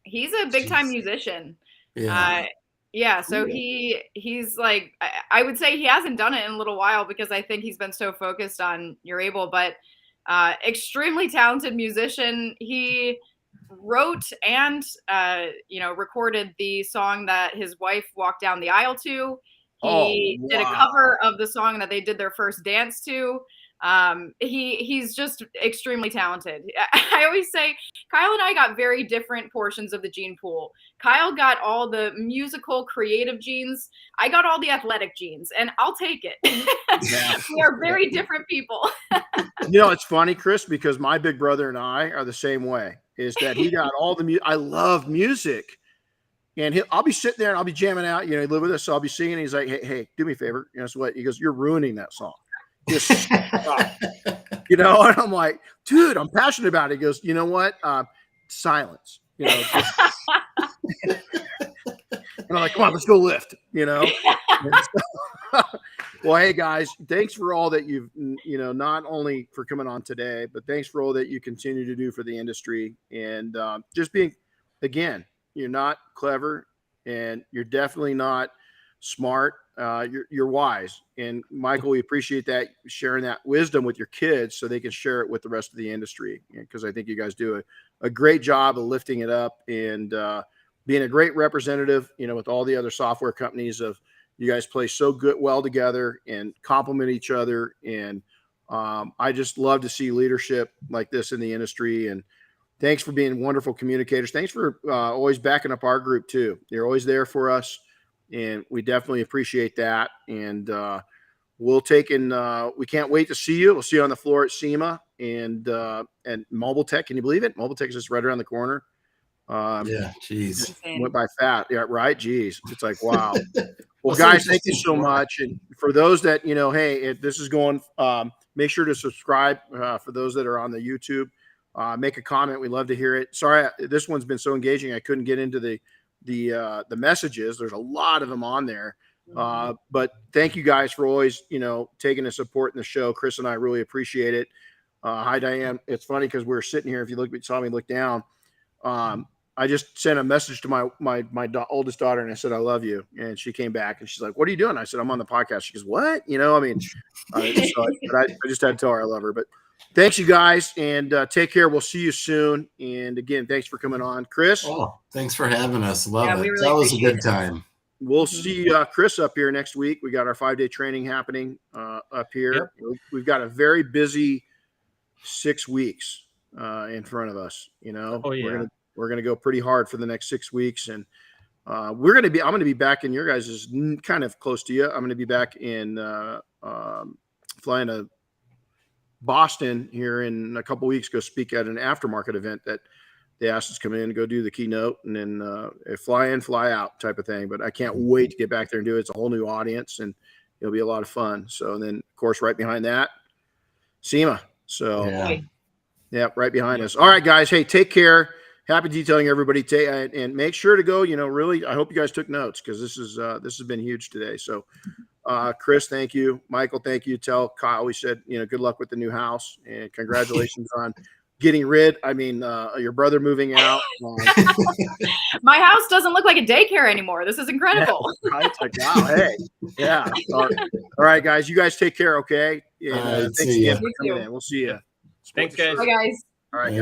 He's a big time musician. Yeah. So he's like, I would say he hasn't done it in a little while because I think he's been so focused on Urable, but extremely talented musician. He wrote and recorded the song that his wife walked down the aisle to. He did a cover of the song that they did their first dance to. He's just extremely talented. I always say Kyle and I got very different portions of the gene pool. Kyle got all the musical creative genes. I got all the athletic genes, and I'll take it. We are very different people. It's funny, Kris, because my big brother and I are the same way, is that he got all the I love music. And I'll be sitting there and I'll be jamming out, he live with us. So I'll be singing. He's like, hey, do me a favor. Guess what? He goes, you're ruining that song. Just stop. And I'm like, dude, I'm passionate about it. He goes, you know what? Silence. And I'm like, come on, let's go lift, Well, hey guys, thanks for all that you've, not only for coming on today, but thanks for all that you continue to do for the industry. And just being, again, you're not clever and you're definitely not smart. You're wise. And Michael, we appreciate that, sharing that wisdom with your kids so they can share it with the rest of the industry. Because I think you guys do a great job of lifting it up. And being a great representative, with all the other software companies of you guys play so well together and complement each other. And I just love to see leadership like this in the industry. And thanks for being wonderful communicators. Thanks for always backing up our group too. You're always there for us, and we definitely appreciate that. And we can't wait to see you. We'll see you on the floor at SEMA and Mobile Tech. Can you believe it? Mobile Tech is just right around the corner. Yeah, geez. Went by fast. Yeah, right. Geez. It's like, wow. Well, guys, thank you so much. And for those that, hey, this is going, make sure to subscribe for those that are on the YouTube. Make a comment. We love to hear it. Sorry, this one's been so engaging. I couldn't get into the messages. There's a lot of them on there. But thank you guys for always, taking the support in the show. Kris and I really appreciate it. Hi, Diane. It's funny because we were sitting here. If you saw me look down, I just sent a message to my oldest daughter and I said, I love you. And she came back and she's like, what are you doing? I said, I'm on the podcast. She goes, what? I just had to tell her I love her. But thanks, you guys, and take care. We'll see you soon. And again, thanks for coming on, Kris. Oh, thanks for having us. Love it. Really that was a good time. We'll see Kris up here next week. We got our 5-day training happening up here. Yep. We've got a very busy 6 weeks in front of us. Oh, yeah. We're gonna go pretty hard for the next 6 weeks, and I'm gonna be back in your guys' kind of close to you. I'm gonna be back in flying to Boston here in a couple weeks, go speak at an aftermarket event that they asked us to come in and go do the keynote, and then fly in, fly out type of thing. But I can't wait to get back there and do it. It's a whole new audience, and it'll be a lot of fun. So, and then of course, right behind that, SEMA. So yeah, right behind us. All right, guys. Hey, take care. Happy detailing, everybody. And make sure to go, really, I hope you guys took notes because this has been huge today. So, Kris, thank you. Michael, thank you. Tell Kyle we said, good luck with the new house and congratulations on getting your brother moving out. My house doesn't look like a daycare anymore. This is incredible. Yeah, right? Like, wow, hey. Yeah. All right, guys. You guys take care, okay? And thanks again for coming in. We'll see you. Thanks, guys. Bye, guys. All right, guys.